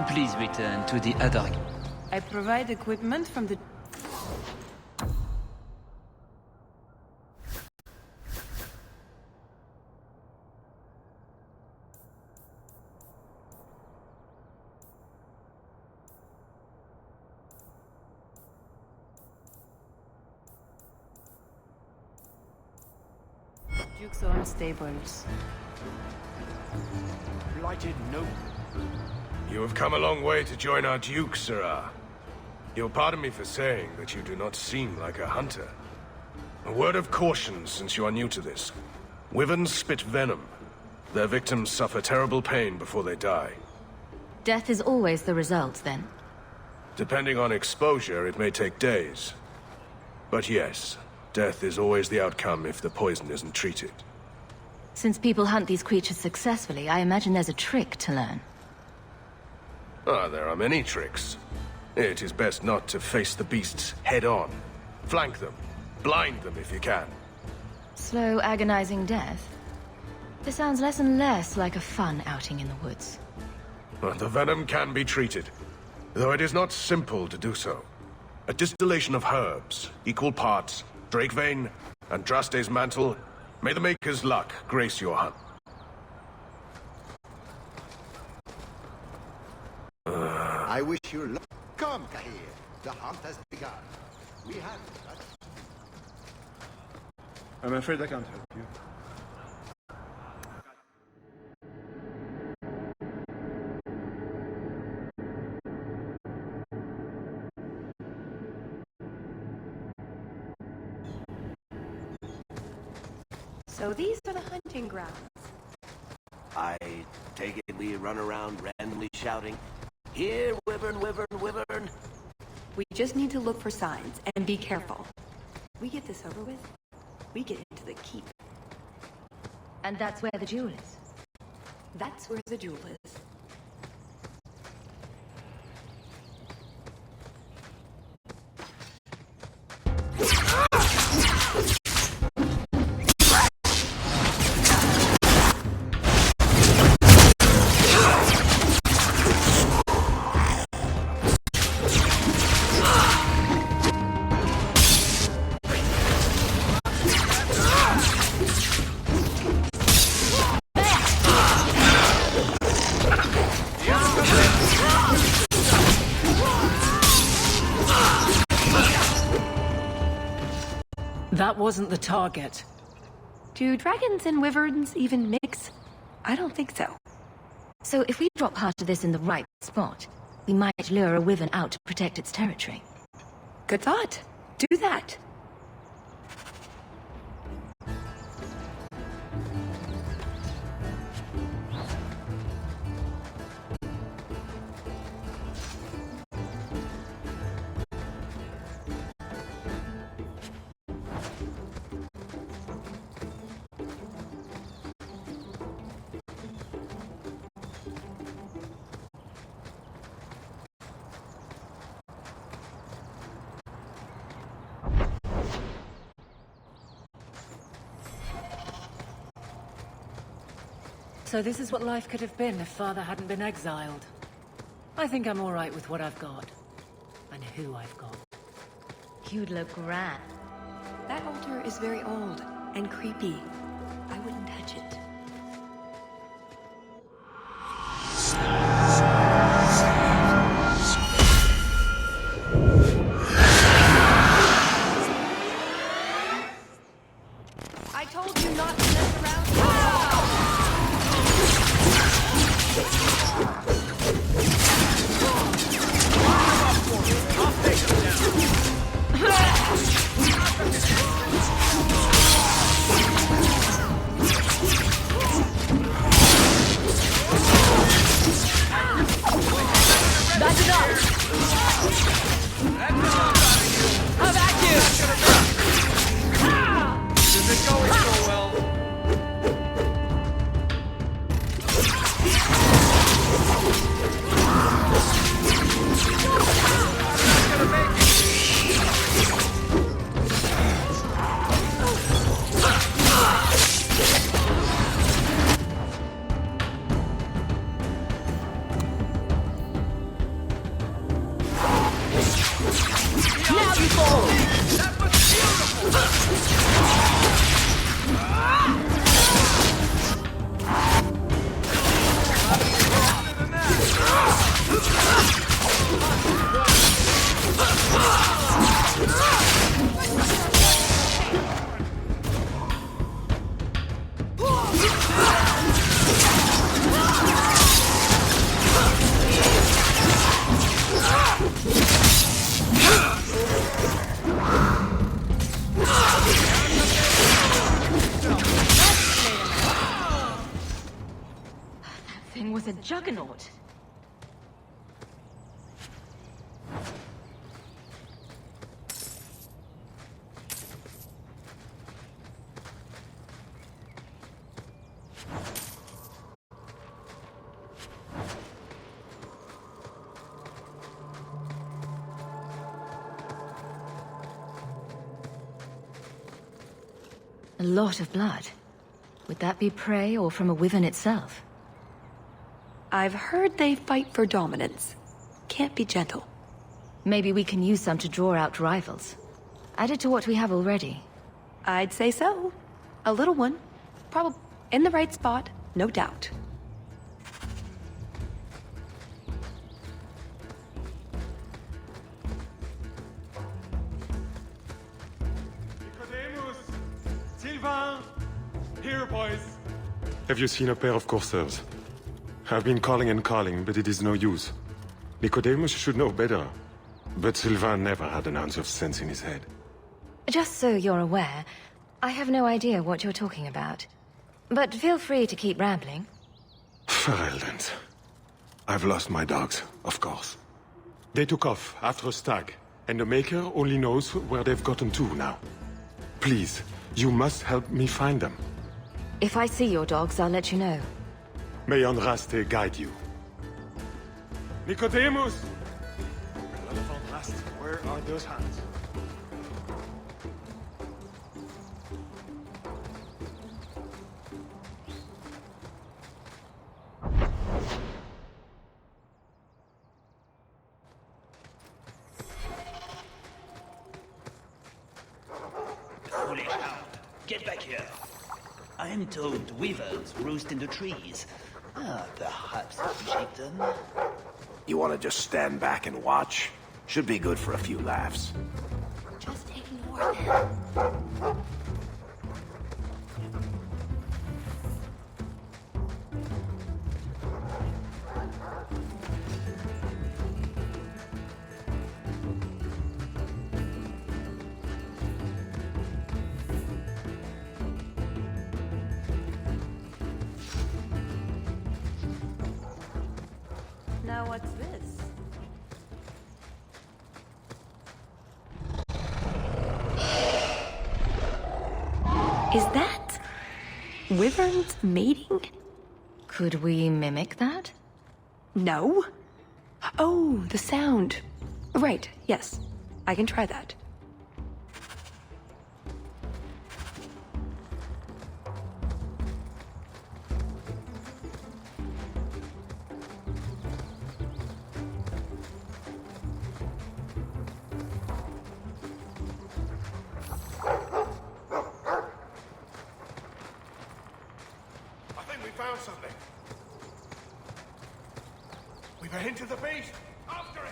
Please return to the other... I provide equipment from the... Duke's own stables. Blighted noble. You have come a long way to join our Duke, Sirrah. You'll pardon me for saying that you do not seem like a hunter. A word of caution since you are new to this. Wyverns spit venom. Their victims suffer terrible pain before they die. Death is always the result, then? Depending on exposure, it may take days. But yes, death is always the outcome if the poison isn't treated. Since people hunt these creatures successfully, I imagine there's a trick to learn. There are many tricks. It is best not to face the beasts head-on. Flank them. Blind them if you can. Slow, agonizing death? This sounds less and less like a fun outing in the woods. The venom can be treated, though it is not simple to do so. A distillation of herbs, equal parts, Drakevane, and Draste's mantle. May the Maker's luck grace your hunt. I wish you luck. Come, Kahir. The hunt has begun. We have... I'm afraid I can't help you. So these are the hunting grounds. I take it we run around randomly shouting, "Here, Wyvern, Wyvern, Wyvern!" We just need to look for signs and be careful. We get this over with, we get into the keep. And that's where the jewel is? That's where the jewel is. That wasn't the target. Do dragons and wyverns even mix? I don't think so. So if we drop part of this in the right spot, we might lure a wyvern out to protect its territory. Good thought. Do that. So this is what life could have been if Father hadn't been exiled. I think I'm all right with what I've got. And who I've got. You'd look grand. That altar is very old and creepy. I wouldn't touch it. I told you not to mess around. I'll take him down. was a juggernaut. A lot of blood. Would that be prey or from a wyvern itself? I've heard they fight for dominance. Can't be gentle. Maybe we can use some to draw out rivals. Added to what we have already. I'd say so. A little one. Probably in the right spot, no doubt. Nicodemus! Sylvain! Here, boys! Have you seen a pair of courseurs? I've been calling and calling, but it is no use. Nicodemus should know better. But Sylvain never had an ounce of sense in his head. Just so you're aware, I have no idea what you're talking about. But feel free to keep rambling. Ferelden's. I've lost my dogs, of course. They took off after a stag, and the Maker only knows where they've gotten to now. Please, you must help me find them. If I see your dogs, I'll let you know. May Andraste guide you. Nicodemus! Blood of Andraste, where are those hands? Foolish hound, get back here. I am told wyverns roost in the trees. Perhaps I can shake them. You want to just stand back and watch? Should be good for a few laughs. Just ignore them. Now what's this? Is that wyverns mating? Could we mimic that? No. Oh, the sound. Right, yes. I can try that. Found something. We've a hint of the beast. After it.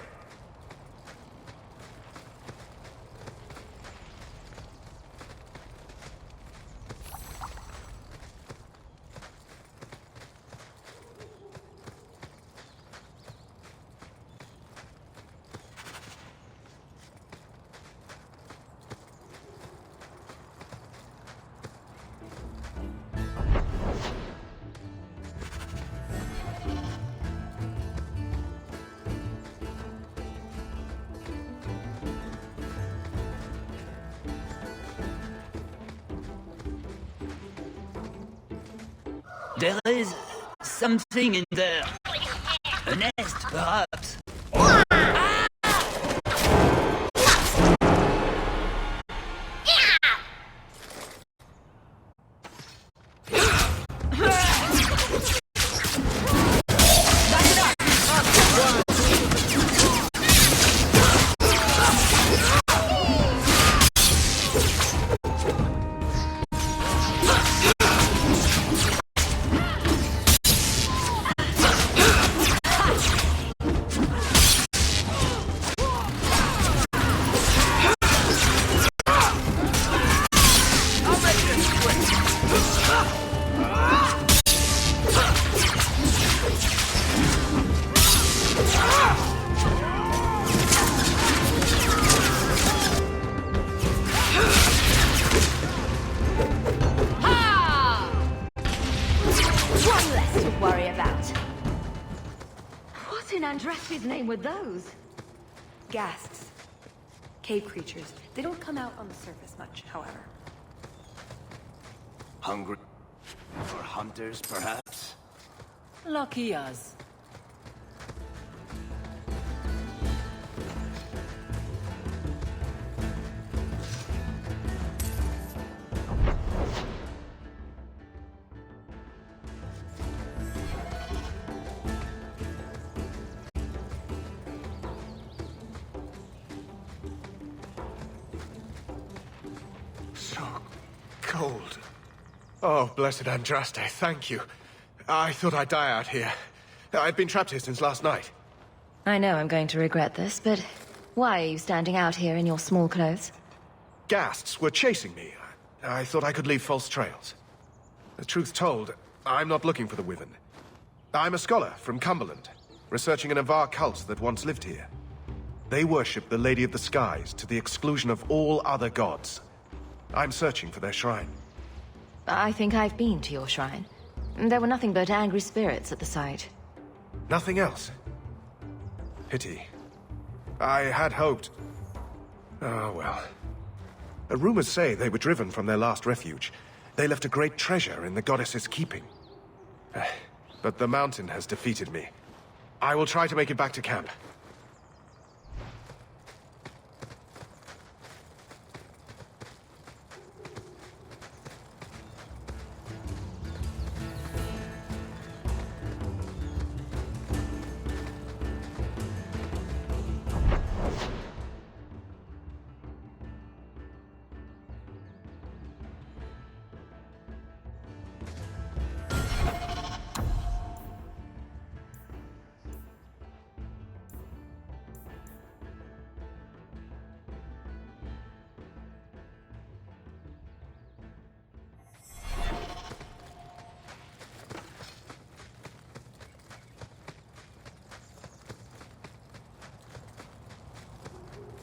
There is something in there. A nest, perhaps. One less to worry about. in Andraste's name were those? Ghasts. Cave creatures. They don't come out on the surface much, however. Hungry? For hunters, perhaps? Lucky us. So cold. Oh, blessed Andraste, thank you. I thought I'd die out here. I've been trapped here since last night. I know I'm going to regret this, but why are you standing out here in your small clothes? Ghasts were chasing me. I thought I could leave false trails. The truth told, I'm not looking for the Wyvern. I'm a scholar from Cumberland, researching an Avar cult that once lived here. They worship the Lady of the Skies to the exclusion of all other gods. I'm searching for their shrine. I think I've been to your shrine. There were nothing but angry spirits at the site. Nothing else. Pity. I had hoped. Oh, well. Rumors say they were driven from their last refuge. They left a great treasure in the goddess's keeping. But the mountain has defeated me. I will try to make it back to camp.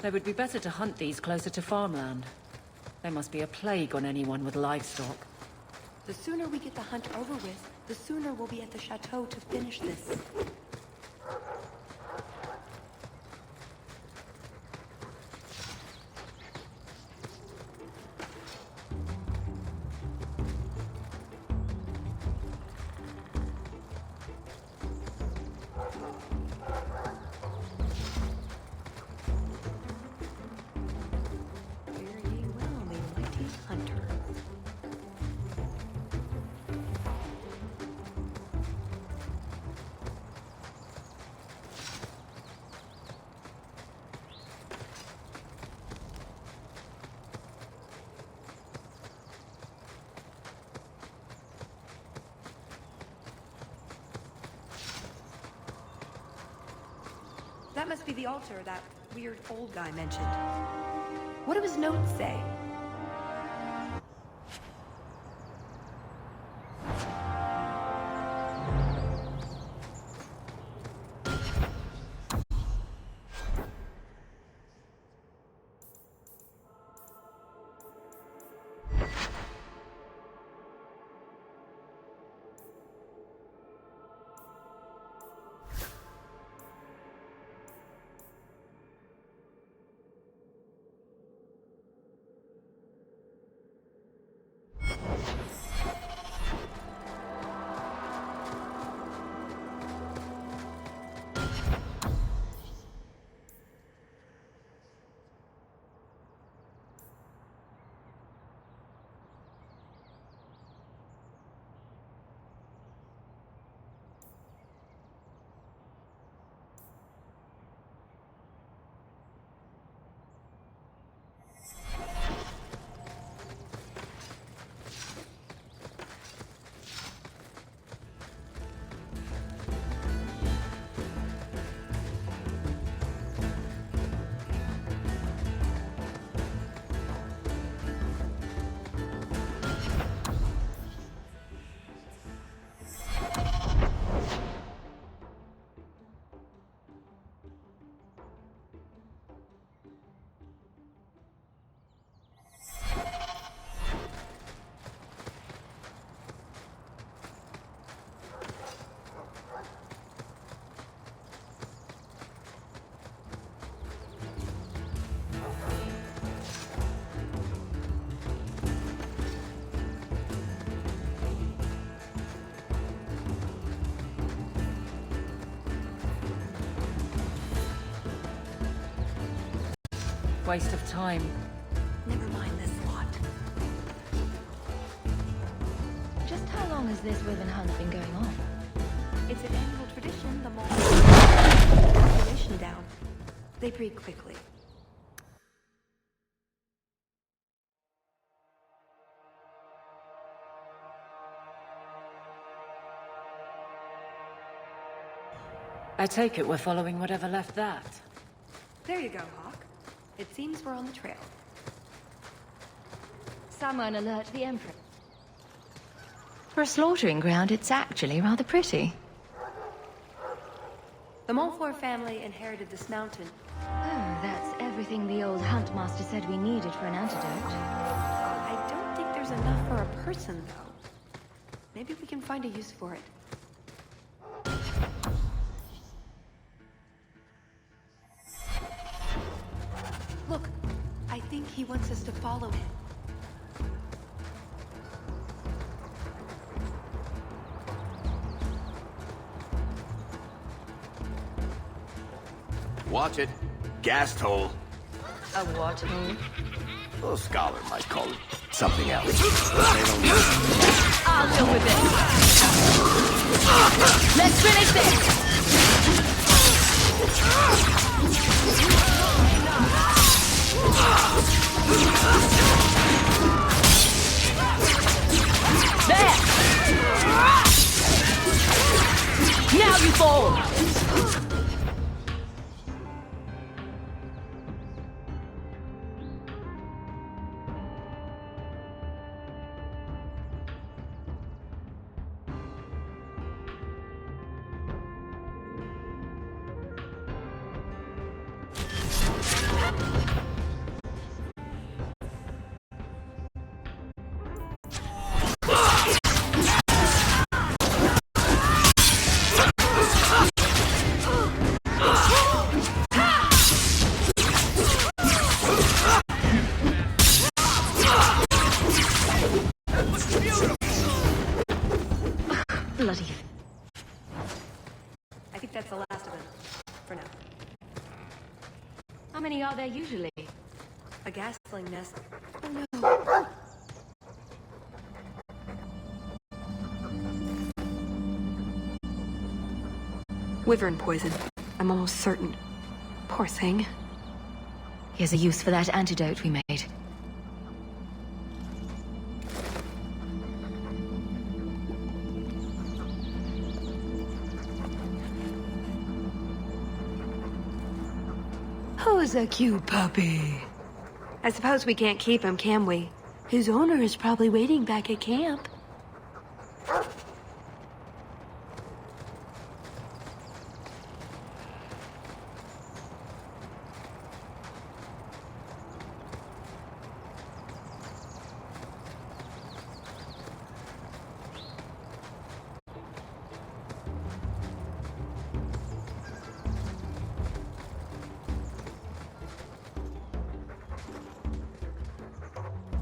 It would be better to hunt these closer to farmland. There must be a plague on anyone with livestock. The sooner we get the hunt over with, the sooner we'll be at the chateau to finish this. That must be the altar that weird old guy mentioned. What do his notes say? Waste of time. Never mind this lot. Just how long has this Wyvern hunt been going on? It's an annual tradition. The more population down, they breed quickly. I take it we're following whatever left that. There you go, Hawk. It seems we're on the trail. Someone alert the Emperor. For a slaughtering ground, it's actually rather pretty. The Montfort family inherited this mountain. Oh, that's everything the old Huntmaster said we needed for an antidote. I don't think there's enough for a person, though. Maybe we can find a use for it. Look, I think he wants us to follow him. Watch it. Gas hole. A what hole? A scholar might call it something else. I'll deal with it. Let's finish this! There! Now you fall! Bloody. I think that's the last of them. For now. How many are there usually? A gasling nest. Oh no. Wyvern poison. I'm almost certain. Poor thing. Here's a use for that antidote we made. Who's a cute puppy? I suppose we can't keep him, can we? His owner is probably waiting back at camp.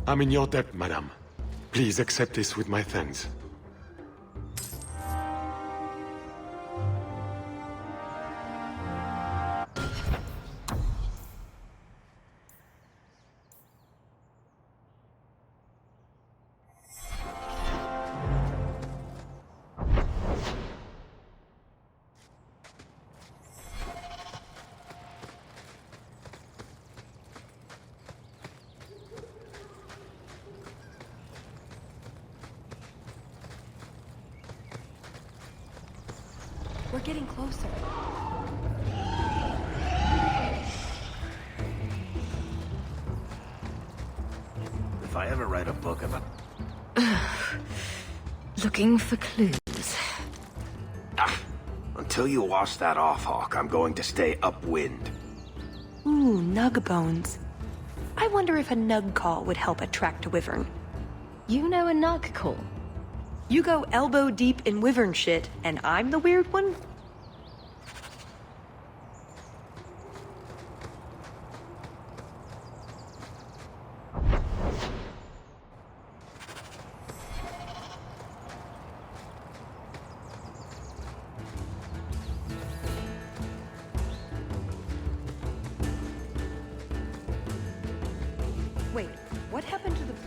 I'm in your debt, madame. Please accept this with my thanks. We're getting closer. If I ever write a book about... Looking for clues. Until you wash that off, Hawk, I'm going to stay upwind. Ooh, nug bones. I wonder if a nug call would help attract a wyvern. You know a nug call? You go elbow deep in wyvern shit, and I'm the weird one?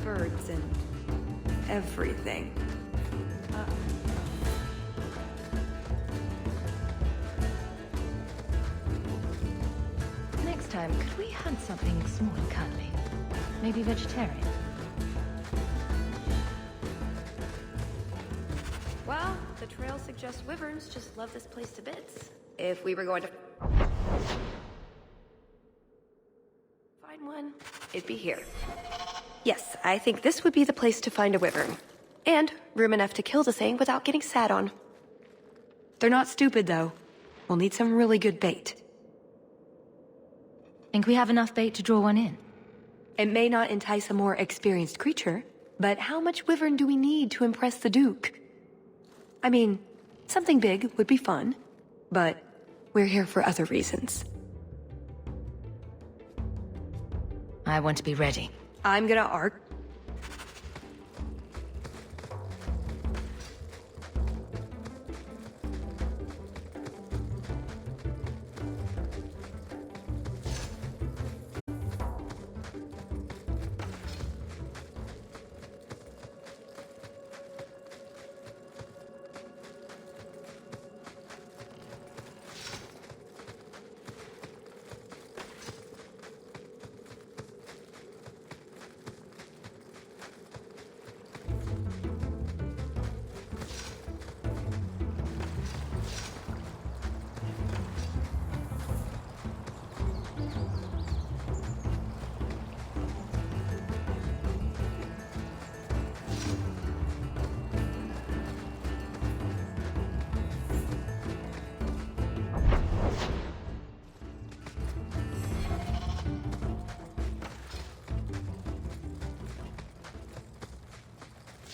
birds and everything. Next time, could we hunt something small and cuddly? Maybe vegetarian? Well, the trail suggests wyverns just love this place to bits. If we were going to find one, it'd be here. Yes, I think this would be the place to find a wyvern. And room enough to kill the thing without getting sat on. They're not stupid, though. We'll need some really good bait. Think we have enough bait to draw one in? It may not entice a more experienced creature, but how much wyvern do we need to impress the Duke? I mean, something big would be fun, but we're here for other reasons. I want to be ready. I'm gonna arc.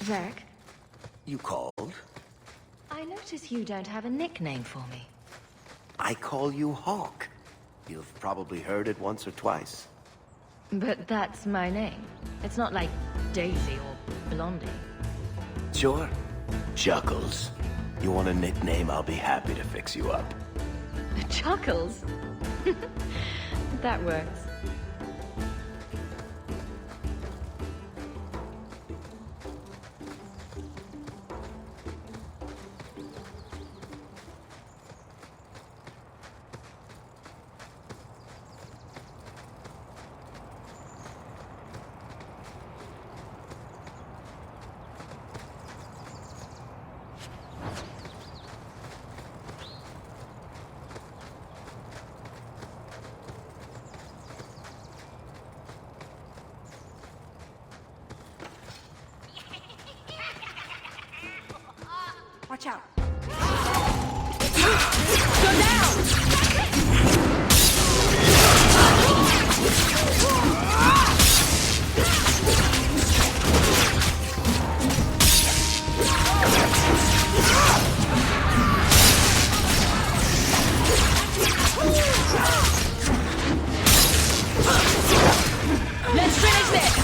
Varric, You called? I notice you don't have a nickname for me. I call you Hawk. You've probably heard it once or twice. But that's my name. It's not like Daisy or Blondie. Sure. Chuckles. You want a nickname, I'll be happy to fix you up. Chuckles? That works. Watch out. Go down! Let's finish this!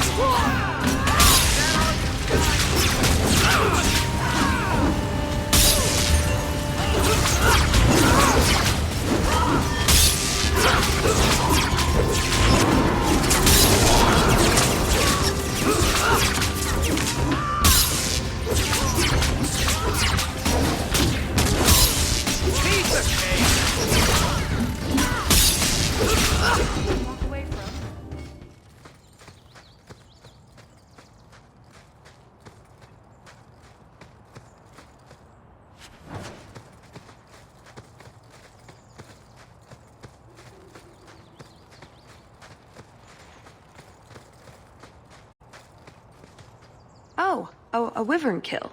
Oh, a wyvern kill.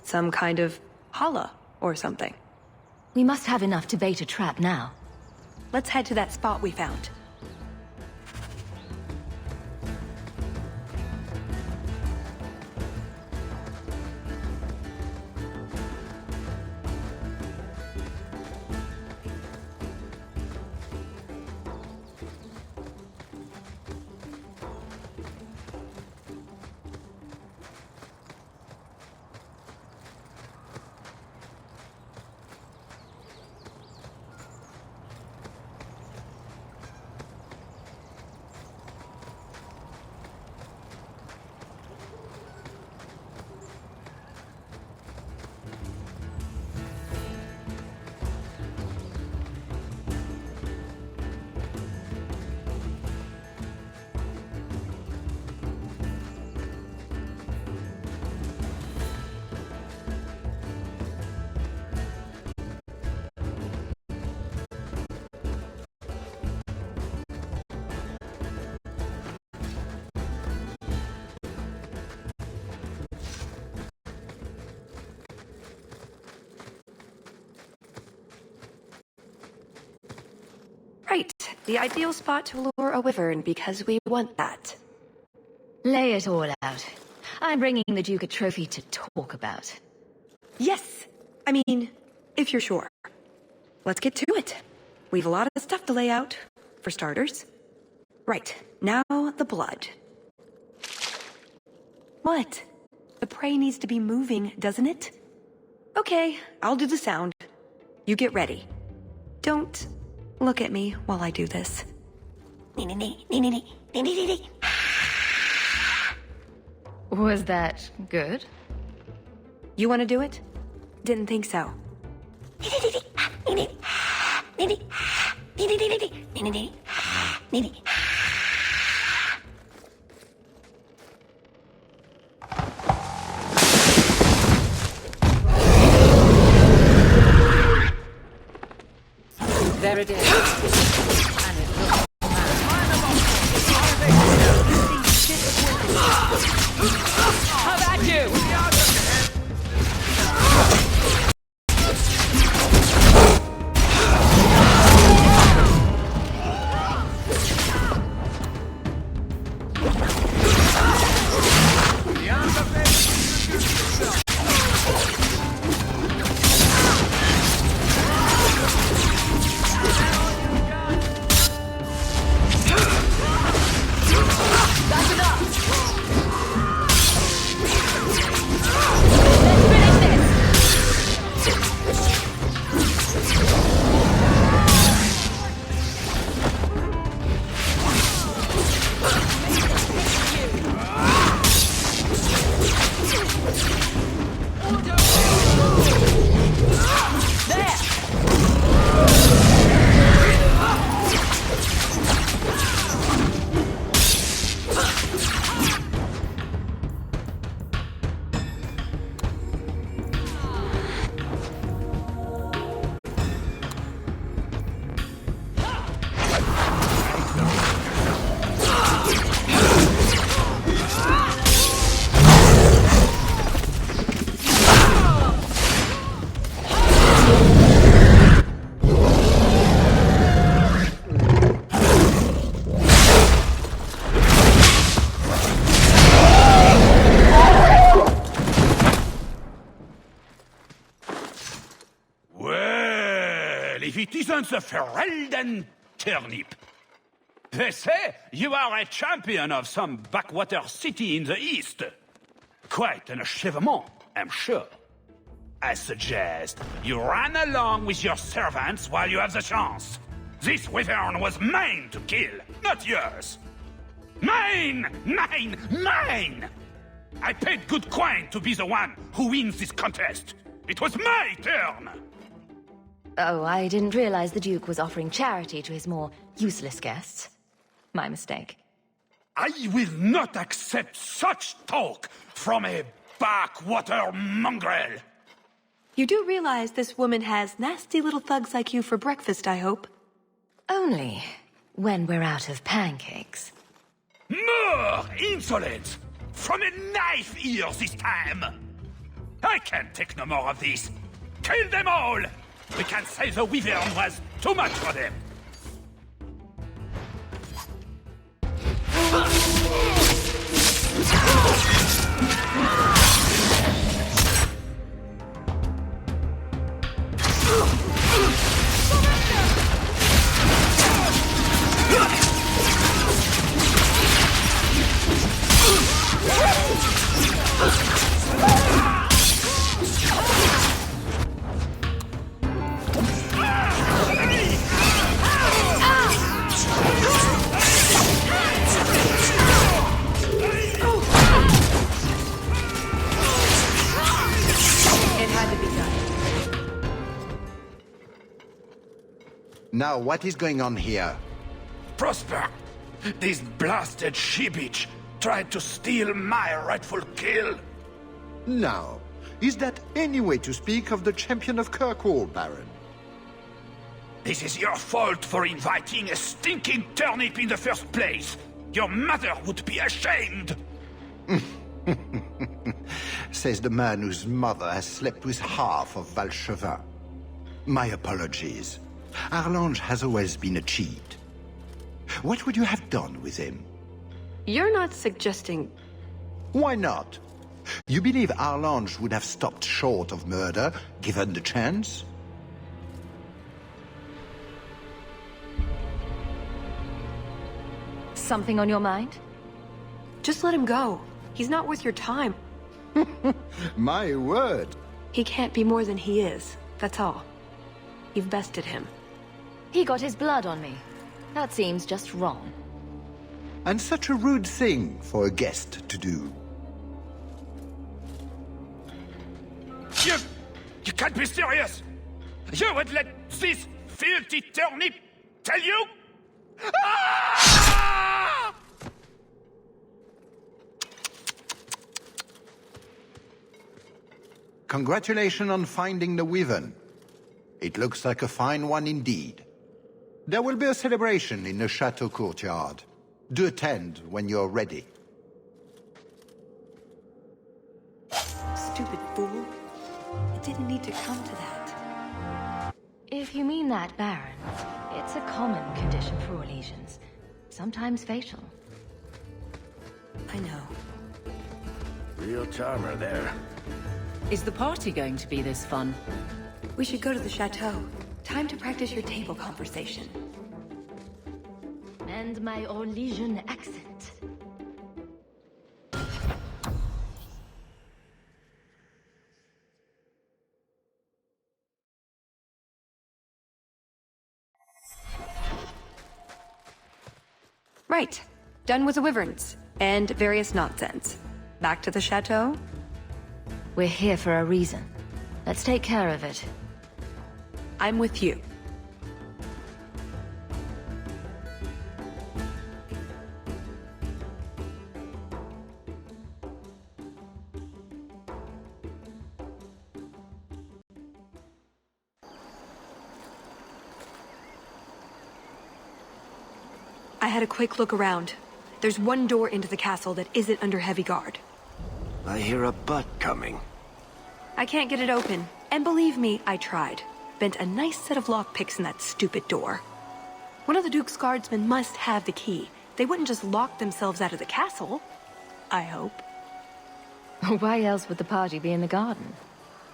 Some kind of holla or something. We must have enough to bait a trap now. Let's head to that spot we found. The ideal spot to lure a wyvern because we want that. Lay it all out. I'm bringing the Duke a trophy to talk about. Yes! I mean, if you're sure. Let's get to it. We've a lot of stuff to lay out, for starters. Right, now the blood. What? The prey needs to be moving, doesn't it? Okay, I'll do the sound. You get ready. Don't look at me while I do this. Was that good? You want to do it? Didn't think so. There it is. And it looks How about you? If it isn't the Ferelden turnip. They say you are a champion of some backwater city in the east. Quite an achievement, I'm sure. I suggest you run along with your servants while you have the chance. This wyvern was mine to kill, not yours. Mine! Mine! Mine! I paid good coin to be the one who wins this contest. It was my turn! Oh, I didn't realize the Duke was offering charity to his more useless guests. My mistake. I will not accept such talk from a backwater mongrel! You do realize this woman has nasty little thugs like you for breakfast, I hope? Only when we're out of pancakes. More insolence! From a knife ear this time! I can't take no more of this! Kill them all! We can't say the wyvern was too much for them! Now, what is going on here? Prosper! This blasted she-bitch tried to steal my rightful kill! Now, is that any way to speak of the champion of Kirkwall, Baron? This is your fault for inviting a stinking turnip in the first place! Your mother would be ashamed! Says the man whose mother has slept with half of Valchevin. My apologies. Arlange has always been a cheat. What would you have done with him? You're not suggesting... Why not? You believe Arlange would have stopped short of murder, given the chance? Something on your mind? Just let him go. He's not worth your time. My word. He can't be more than he is. That's all. You've bested him. He got his blood on me. That seems just wrong. And such a rude thing for a guest to do. You can't be serious! You would let this filthy turnip tell you? Ah! Congratulations on finding the Wyvern. It looks like a fine one indeed. There will be a celebration in the chateau courtyard. Do attend when you're ready. Stupid fool. It didn't need to come to that. If you mean that, Baron, it's a common condition for all legions. Sometimes fatal. I know. Real charmer there. Is the party going to be this fun? We should go to the chateau. Time to practice your table conversation. And my Orlesian accent. Right. Done with the wyverns. And various nonsense. Back to the chateau? We're here for a reason. Let's take care of it. I'm with you. I had a quick look around. There's one door into the castle that isn't under heavy guard. I hear a butt coming. I can't get it open. And believe me, I tried. Bent a nice set of lockpicks in that stupid door. One of the Duke's guardsmen must have the key. They wouldn't just lock themselves out of the castle. I hope. Why else would the party be in the garden?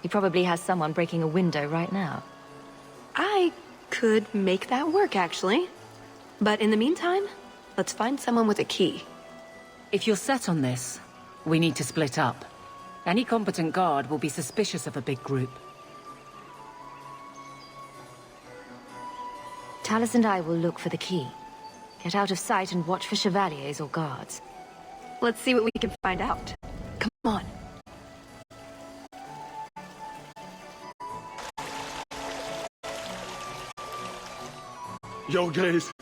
He probably has someone breaking a window right now. I could make that work, actually. But in the meantime, let's find someone with a key. If you're set on this, we need to split up. Any competent guard will be suspicious of a big group. Talus and I will look for the key. Get out of sight and watch for chevaliers or guards. Let's see what we can find out. Come on. Your Grace,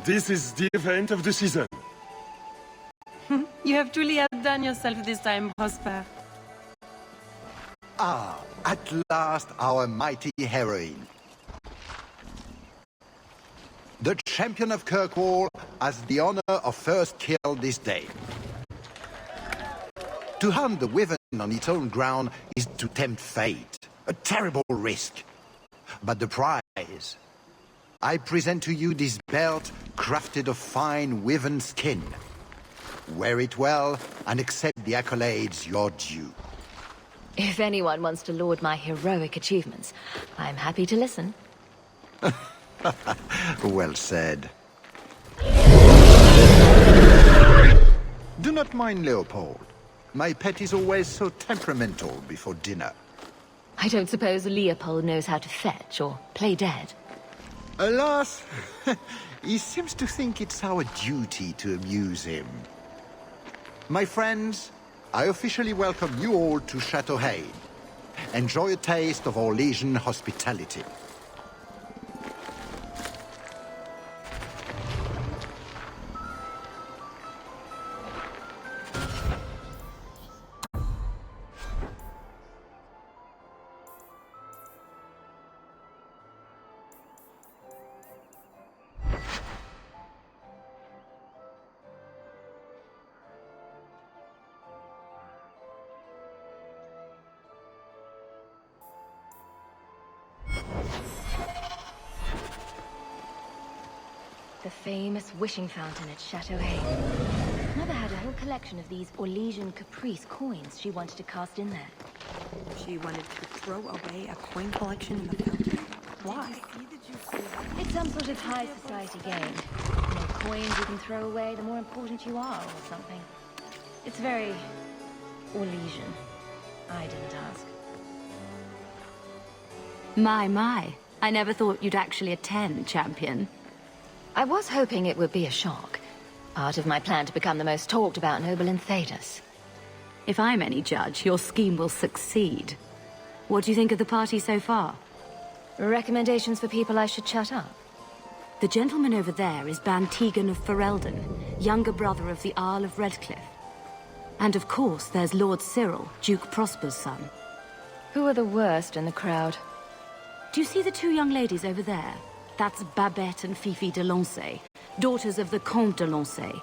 this is the event of the season. You have truly outdone yourself this time, Prosper. Ah, at last our mighty heroine. The champion of Kirkwall has the honor of first kill this day. To hunt the Wyvern on its own ground is to tempt fate. A terrible risk. But the prize... I present to you this belt crafted of fine Wyvern skin. Wear it well and accept the accolades you're due. If anyone wants to laud my heroic achievements, I'm happy to listen. Well said. Do not mind Leopold. My pet is always so temperamental before dinner. I don't suppose Leopold knows how to fetch or play dead. Alas, he seems to think it's our duty to amuse him. My friends, I officially welcome you all to Chateau Hain. Enjoy a taste of Orlesian hospitality. the famous wishing fountain at Chateau Hain. Mother had a whole collection of these Orlesian Caprice coins she wanted to cast in there. She wanted to throw away a coin collection in the fountain? Why? It's some sort of high society game. The more coins you can throw away, the more important you are, or something. It's very Orlesian. I didn't ask. My. I never thought you'd actually attend, Champion. I was hoping it would be a shock. Part of my plan to become the most talked about noble in Thedas. If I'm any judge, your scheme will succeed. What do you think of the party so far? Recommendations for people I should shut up? The gentleman over there is Bantegan of Ferelden, younger brother of the Arl of Redcliffe. And of course, there's Lord Cyril, Duke Prosper's son. Who are the worst in the crowd? Do you see the two young ladies over there? That's Babette and Fifi de Lancey, daughters of the Comte de Lancey.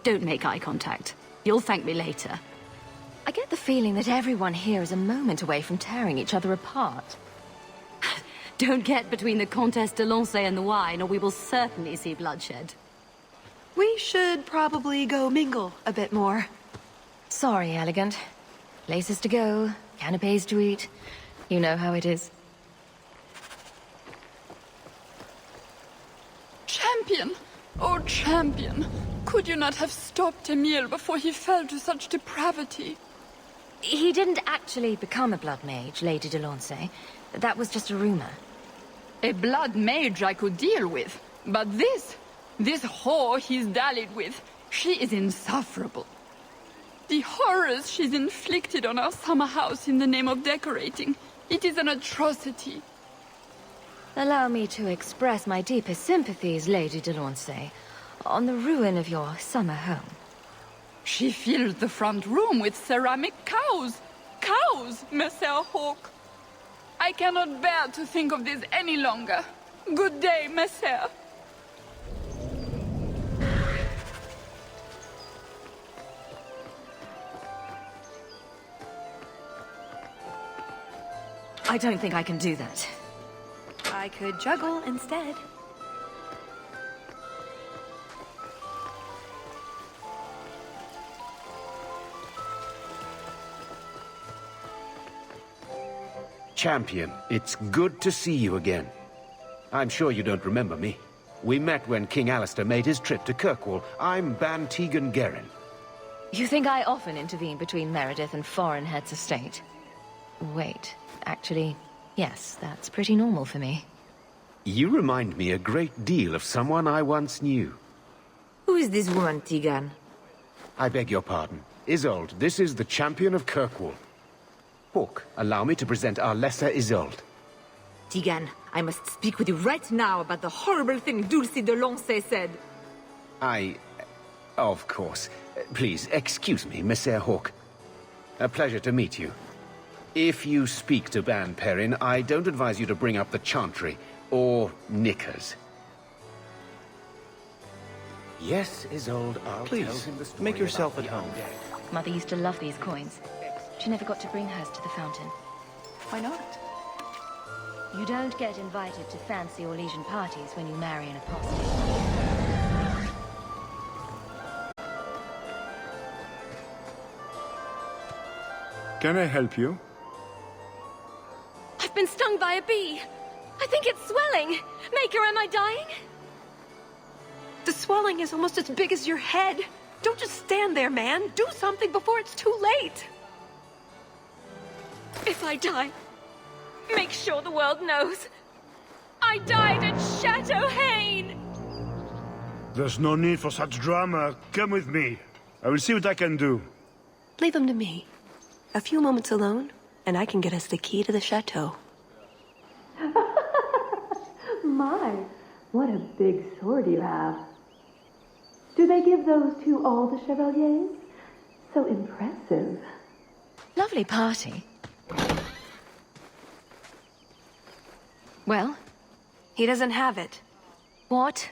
Don't make eye contact. You'll thank me later. I get the feeling that everyone here is a moment away from tearing each other apart. Don't get between the Comtesse de Lancey and the wine, or we will certainly see bloodshed. We should probably go mingle a bit more. Sorry, Elegant. Places to go, canapes to eat. You know how it is. Champion! Oh, Champion! Could you not have stopped Emile before he fell to such depravity? He didn't actually become a blood mage, Lady de Lancey. That was just a rumor. A blood mage I could deal with. But this whore he's dallied with, she is insufferable. The horrors she's inflicted on our summer house in the name of decorating, it is an atrocity. Allow me to express my deepest sympathies, Lady de Lancey, on the ruin of your summer home. She filled the front room with ceramic cows. Cows, Messer Hawk. I cannot bear to think of this any longer. Good day, Messer. I don't think I can do that. I could juggle instead. Champion, it's good to see you again. I'm sure you don't remember me. We met when King Alistair made his trip to Kirkwall. I'm Bantegan Gerin. You think I often intervene between Meredith and foreign heads of state? Wait, actually, yes, that's pretty normal for me. You remind me a great deal of someone I once knew. Who is this woman, Tegan? I beg your pardon. Isolde, this is the Champion of Kirkwall. Hawk, allow me to present our lesser Isolde. Tegan, I must speak with you right now about the horrible thing Dulcie de Lancey said. Of course. Please, excuse me, Messer Hawk. A pleasure to meet you. If you speak to Ban Perrin, I don't advise you to bring up the Chantry, or knickers. Yes, Isolde, I'll Please, tell him the story make yourself about at the home. undead. Mother used to love these coins. She never got to bring hers to the fountain. Why not? You don't get invited to fancy Orlesian parties when you marry an apostate. Can I help you? I've been stung by a bee. I think it's swelling. Maker, am I dying? The swelling is almost as big as your head. Don't just stand there, man. Do something before it's too late. If I die, make sure the world knows. I died at Chateau Hain! There's no need for such drama. Come with me. I will see what I can do. Leave him to me. A few moments alone, and I can get us the key to the chateau. My, what a big sword you have. Do they give those to all the Chevaliers? So impressive. Lovely party. Well? He doesn't have it. What?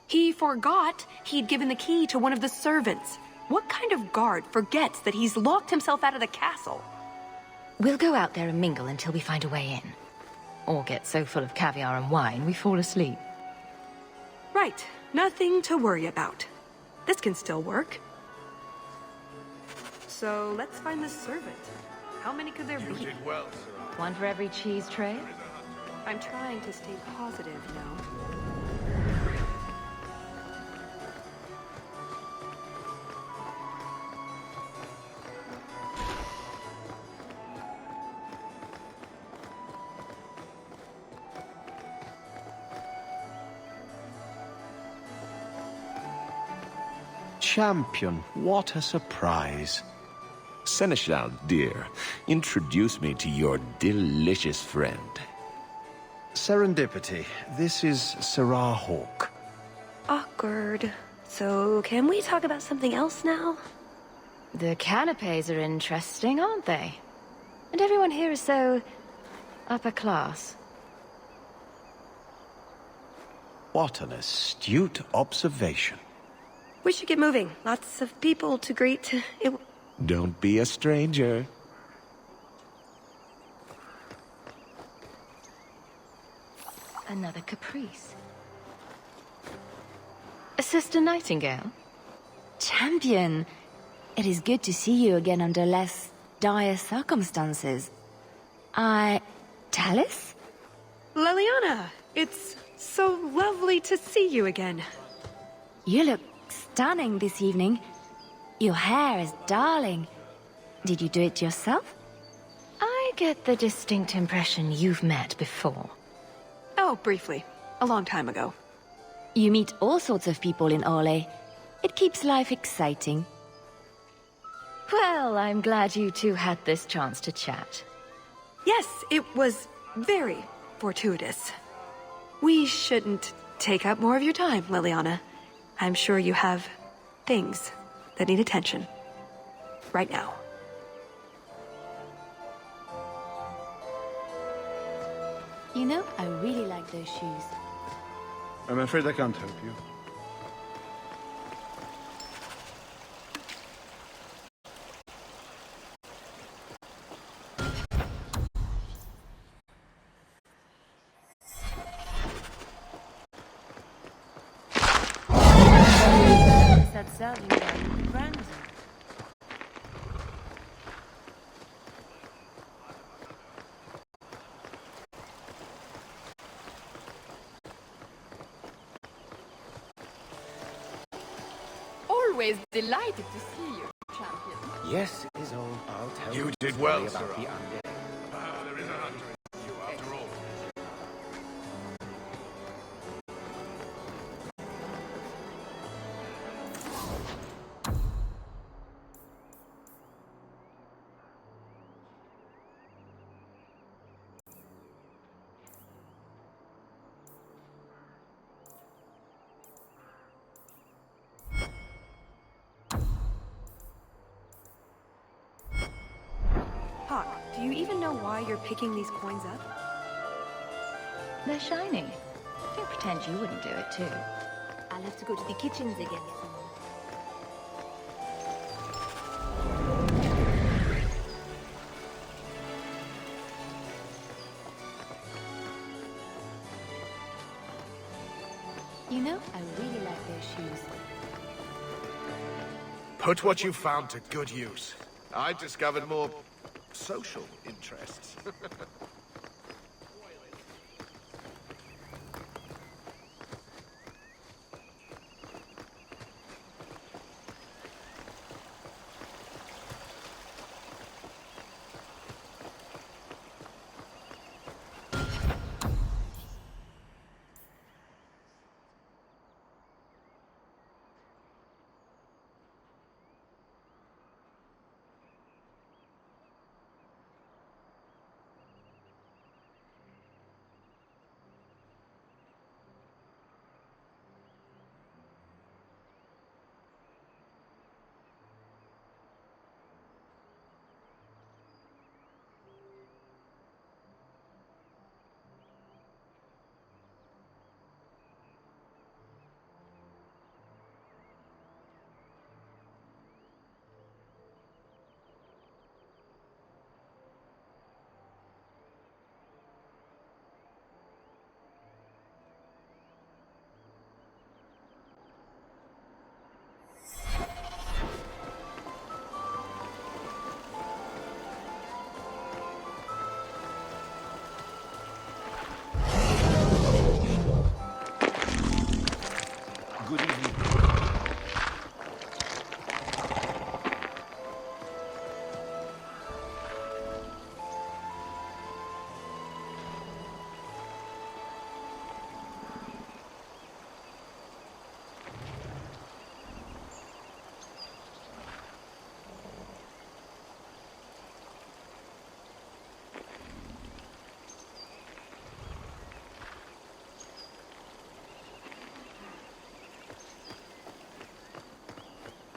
He forgot he'd given the key to one of the servants. What kind of guard forgets that he's locked himself out of the castle? We'll go out there and mingle until we find a way in. Or get so full of caviar and wine we fall asleep. Right. Nothing to worry about. This can still work. So, let's find the servant. How many could there be? Well, One for every cheese tray? I'm trying to stay positive, you know. Champion, what a surprise. Seneschal, dear, introduce me to your delicious friend. Serendipity, this is Sarah Hawke. Awkward. So, can we talk about something else now? The canapes are interesting, aren't they? And everyone here is so... upper class. What an astute observation. We should get moving. Lots of people to greet. Don't be a stranger. Another caprice. Sister Nightingale? Champion, it is good to see you again under less dire circumstances. Tallis? Leliana, it's so lovely to see you again. You look stunning this evening. Your hair is darling. Did you do it yourself? I get the distinct impression you've met before. Oh, briefly. A long time ago. You meet all sorts of people in Orlais. It keeps life exciting. Well, I'm glad you two had this chance to chat. Yes, it was very fortuitous. We shouldn't take up more of your time, Leliana. I'm sure you have things that need attention. Right now. You know, I really like those shoes. I'm afraid I can't help you. That serving them brandy. Always delighted to see you, champion. Yes, Isolde, I'll tell You the did story well, about Sarah. the undead. There is a hunter in you after all. Hawk, do you even know why you're picking these coins up? They're shiny. Don't pretend you wouldn't do it too. I'll have to go to the kitchens again soon. You know, I really like those shoes. Put what you found to good use. I discovered more social interests.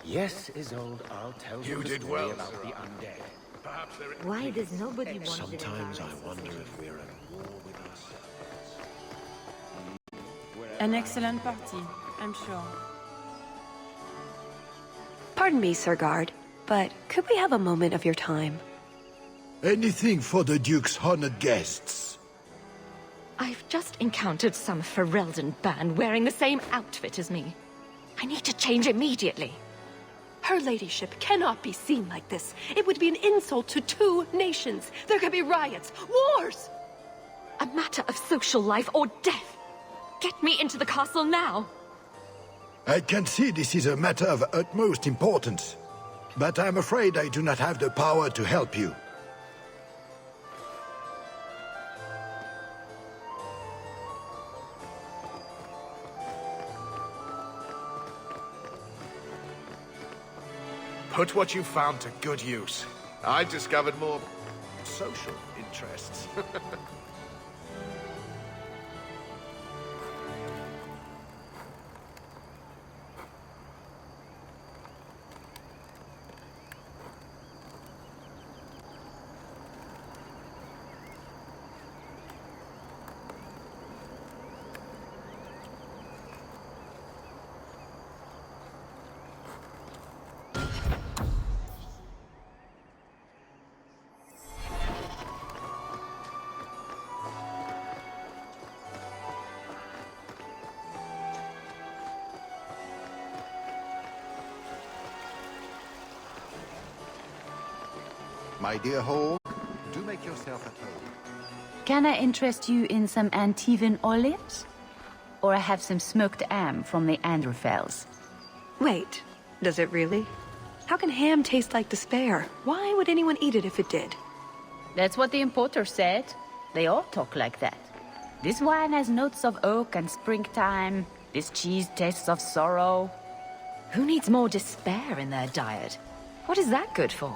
Yes, Isolde, I'll tell you the story well, about Sir. the undead. Perhaps there is... Why does nobody want Sometimes I wonder if we're at war with ourselves. An excellent party, I'm sure. Pardon me, Sir Guard, but could we have a moment of your time? Anything for the Duke's honored guests. I've just encountered some Ferelden band wearing the same outfit as me. I need to change immediately. Her ladyship cannot be seen like this. It would be an insult to 2 nations. There could be riots, wars! A matter of social life or death. Get me into the castle now. I can see this is a matter of utmost importance, but I'm afraid I do not have the power to help you. Put what you found to good use. I've discovered more social interests. My dear Hall, do make yourself at home. Can I interest you in some Antivan olives? Or I have some smoked ham from the Androfels. Wait, does it really? How can ham taste like despair? Why would anyone eat it if it did? That's what the importer said. They all talk like that. This wine has notes of oak and springtime. This cheese tastes of sorrow. Who needs more despair in their diet? What is that good for?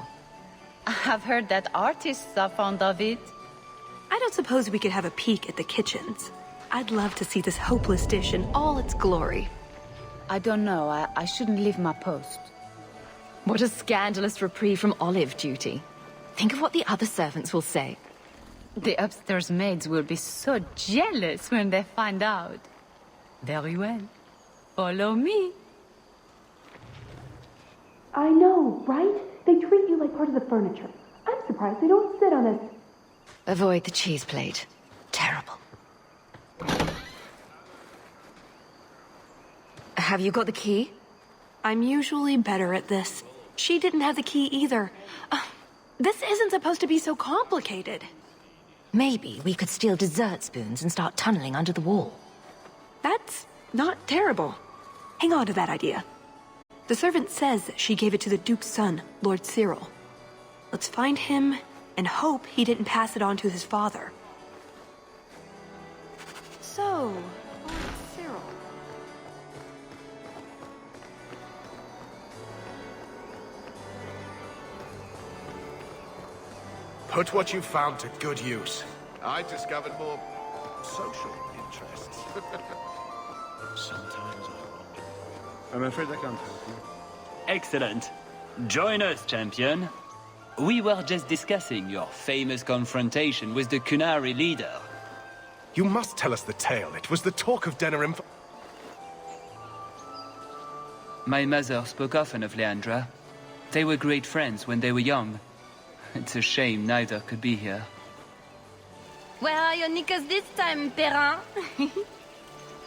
I've heard that artists are fond of it. I don't suppose we could have a peek at the kitchens. I'd love to see this hopeless dish in all its glory. I don't know. I shouldn't leave my post. What a scandalous reprieve from olive duty. Think of what the other servants will say. The upstairs maids will be so jealous when they find out. Very well. Follow me. I know, right? They treat you like part of the furniture. I'm surprised they don't sit on it. Avoid the cheese plate. Terrible. Have you got the key? I'm usually better at this. She didn't have the key either. This isn't supposed to be so complicated. Maybe we could steal dessert spoons and start tunneling under the wall. That's not terrible. Hang on to that idea. The servant says that she gave it to the Duke's son, Lord Cyril. Let's find him and hope he didn't pass it on to his father. So, Lord Cyril. Put what you found to good use. I discovered more social interests. Sometimes I wonder. I'm afraid I can't help you. Excellent. Join us, champion. We were just discussing your famous confrontation with the Kunari leader. You must tell us the tale. It was the talk of Denerim. My mother spoke often of Leandra. They were great friends when they were young. It's a shame neither could be here. Where are your knickers this time, Perrin?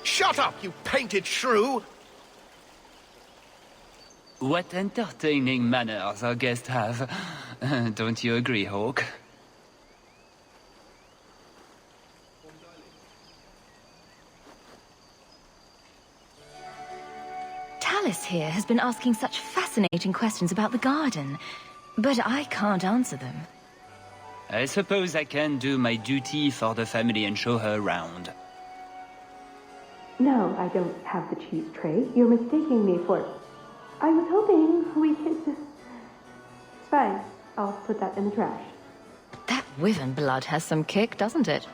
Shut up, you painted shrew! What entertaining manners our guests have. Don't you agree, Hawk? Tallis here has been asking such fascinating questions about the garden, but I can't answer them. I suppose I can do my duty for the family and show her around. No, I don't have the cheese tray. You're mistaking me for... I was hoping we could... Fine, I'll put that in the trash. That Wyvern blood has some kick, doesn't it?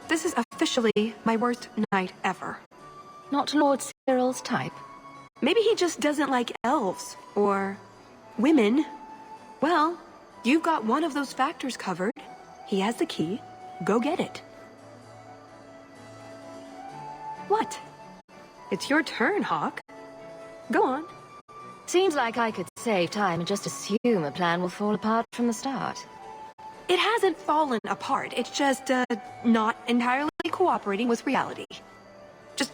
This is officially my worst night ever. Not Lord Cyril's type? Maybe he just doesn't like elves, or women. Well, you've got one of those factors covered. He has the key. Go get it. What? It's your turn, Hawk. Go on. Seems like I could save time and just assume a plan will fall apart from the start. It hasn't fallen apart. It's just, not entirely cooperating with reality. Just...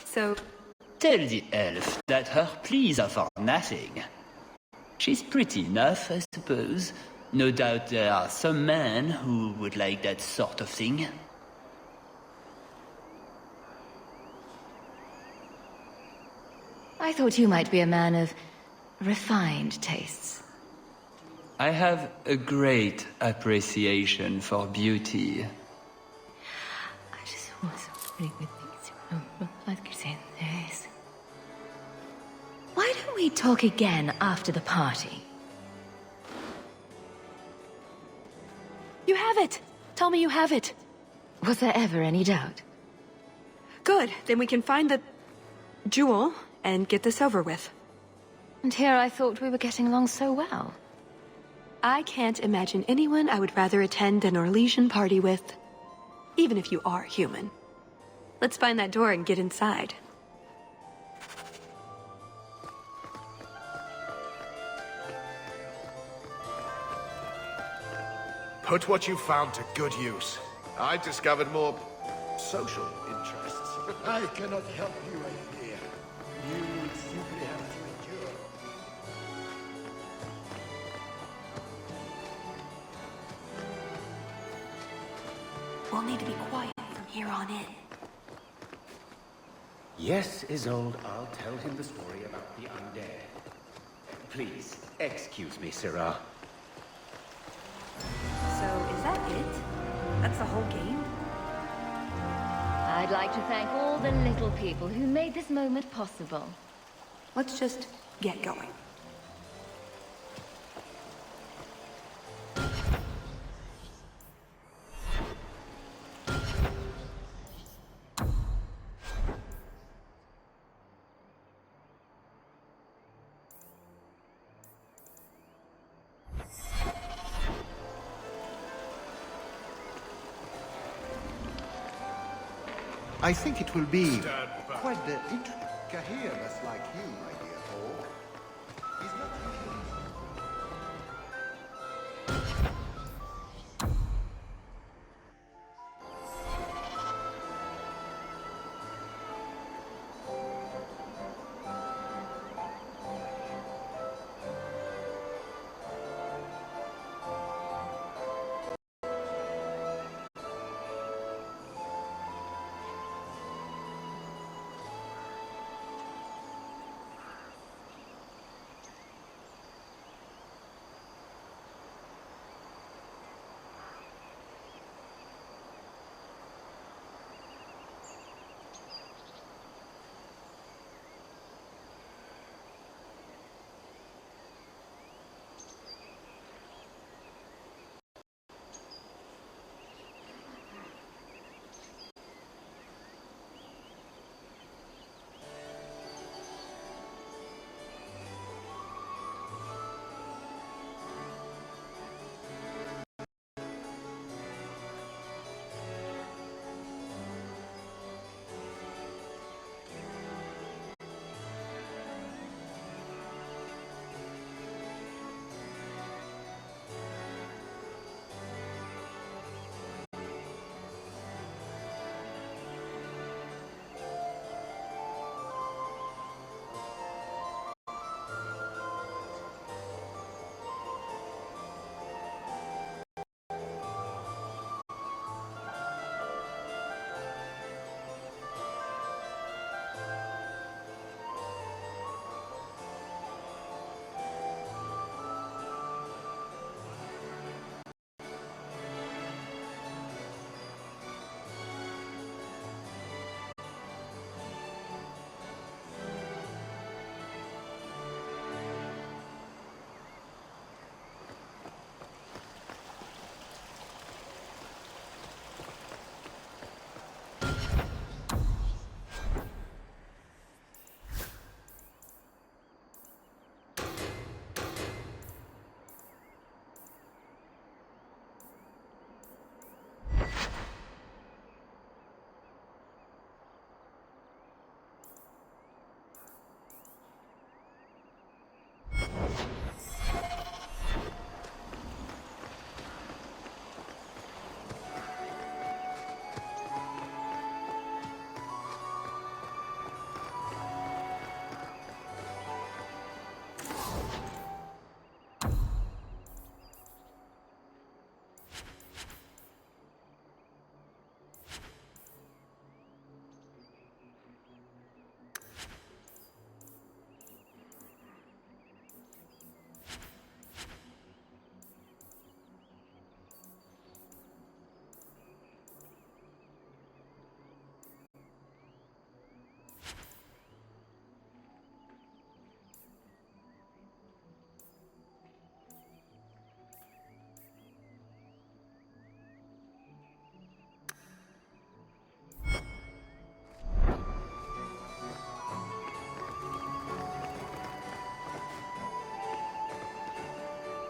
So... Tell the elf that her pleas are for nothing. She's pretty enough, I suppose. No doubt there are some men who would like that sort of thing. I thought you might be a man of refined tastes. I have a great appreciation for beauty. I just was really with things. Why don't we talk again after the party? You have it! Tell me you have it! Was there ever any doubt? Good, then we can find the... jewel and get this over with. And here I thought we were getting along so well. I can't imagine anyone I would rather attend an Orlesian party with. Even if you are human. Let's find that door and get inside. Put what you found to good use. I discovered more social interests. I cannot help you, I fear. You will simply have to endure. We'll need to be quiet from here on in. Yes, Isolde, I'll tell him the story about the undead. Please, excuse me, Syrah. So, is that it? That's the whole game? I'd like to thank all the little people who made this moment possible. Let's just get going. I think it will be quite the Kahir is like you, my dear Hawk. He's not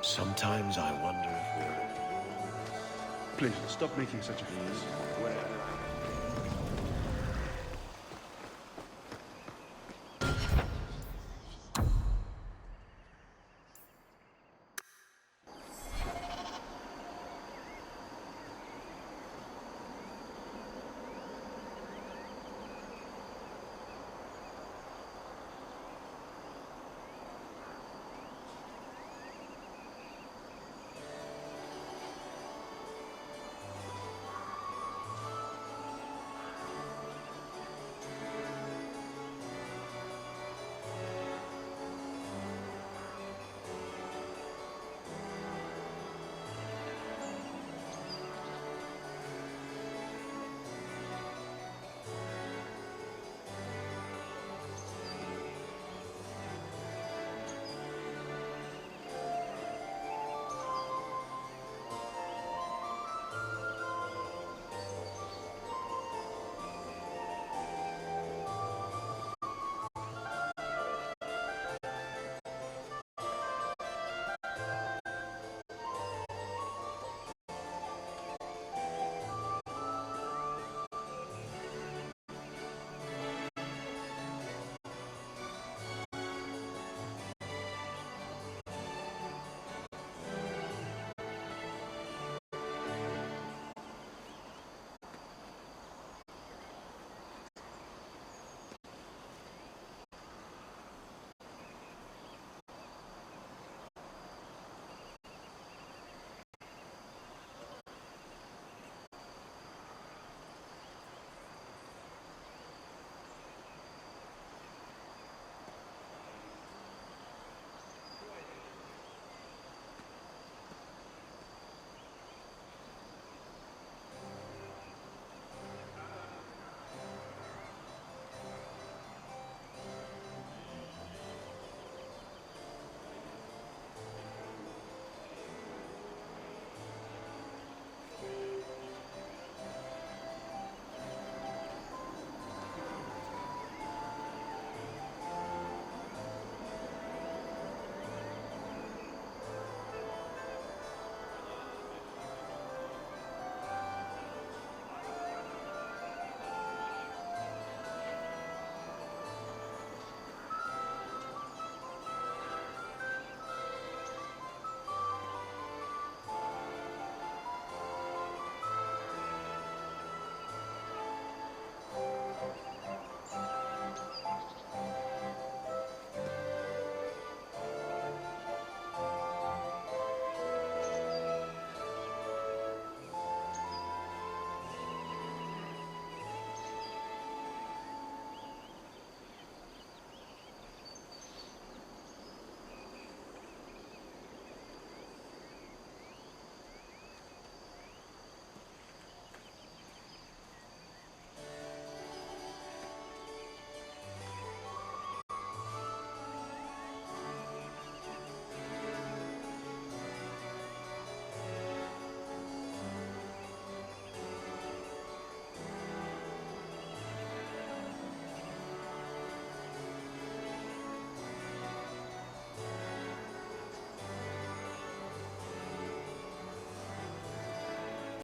Sometimes I wonder if we're... Please, stop making such a fuss.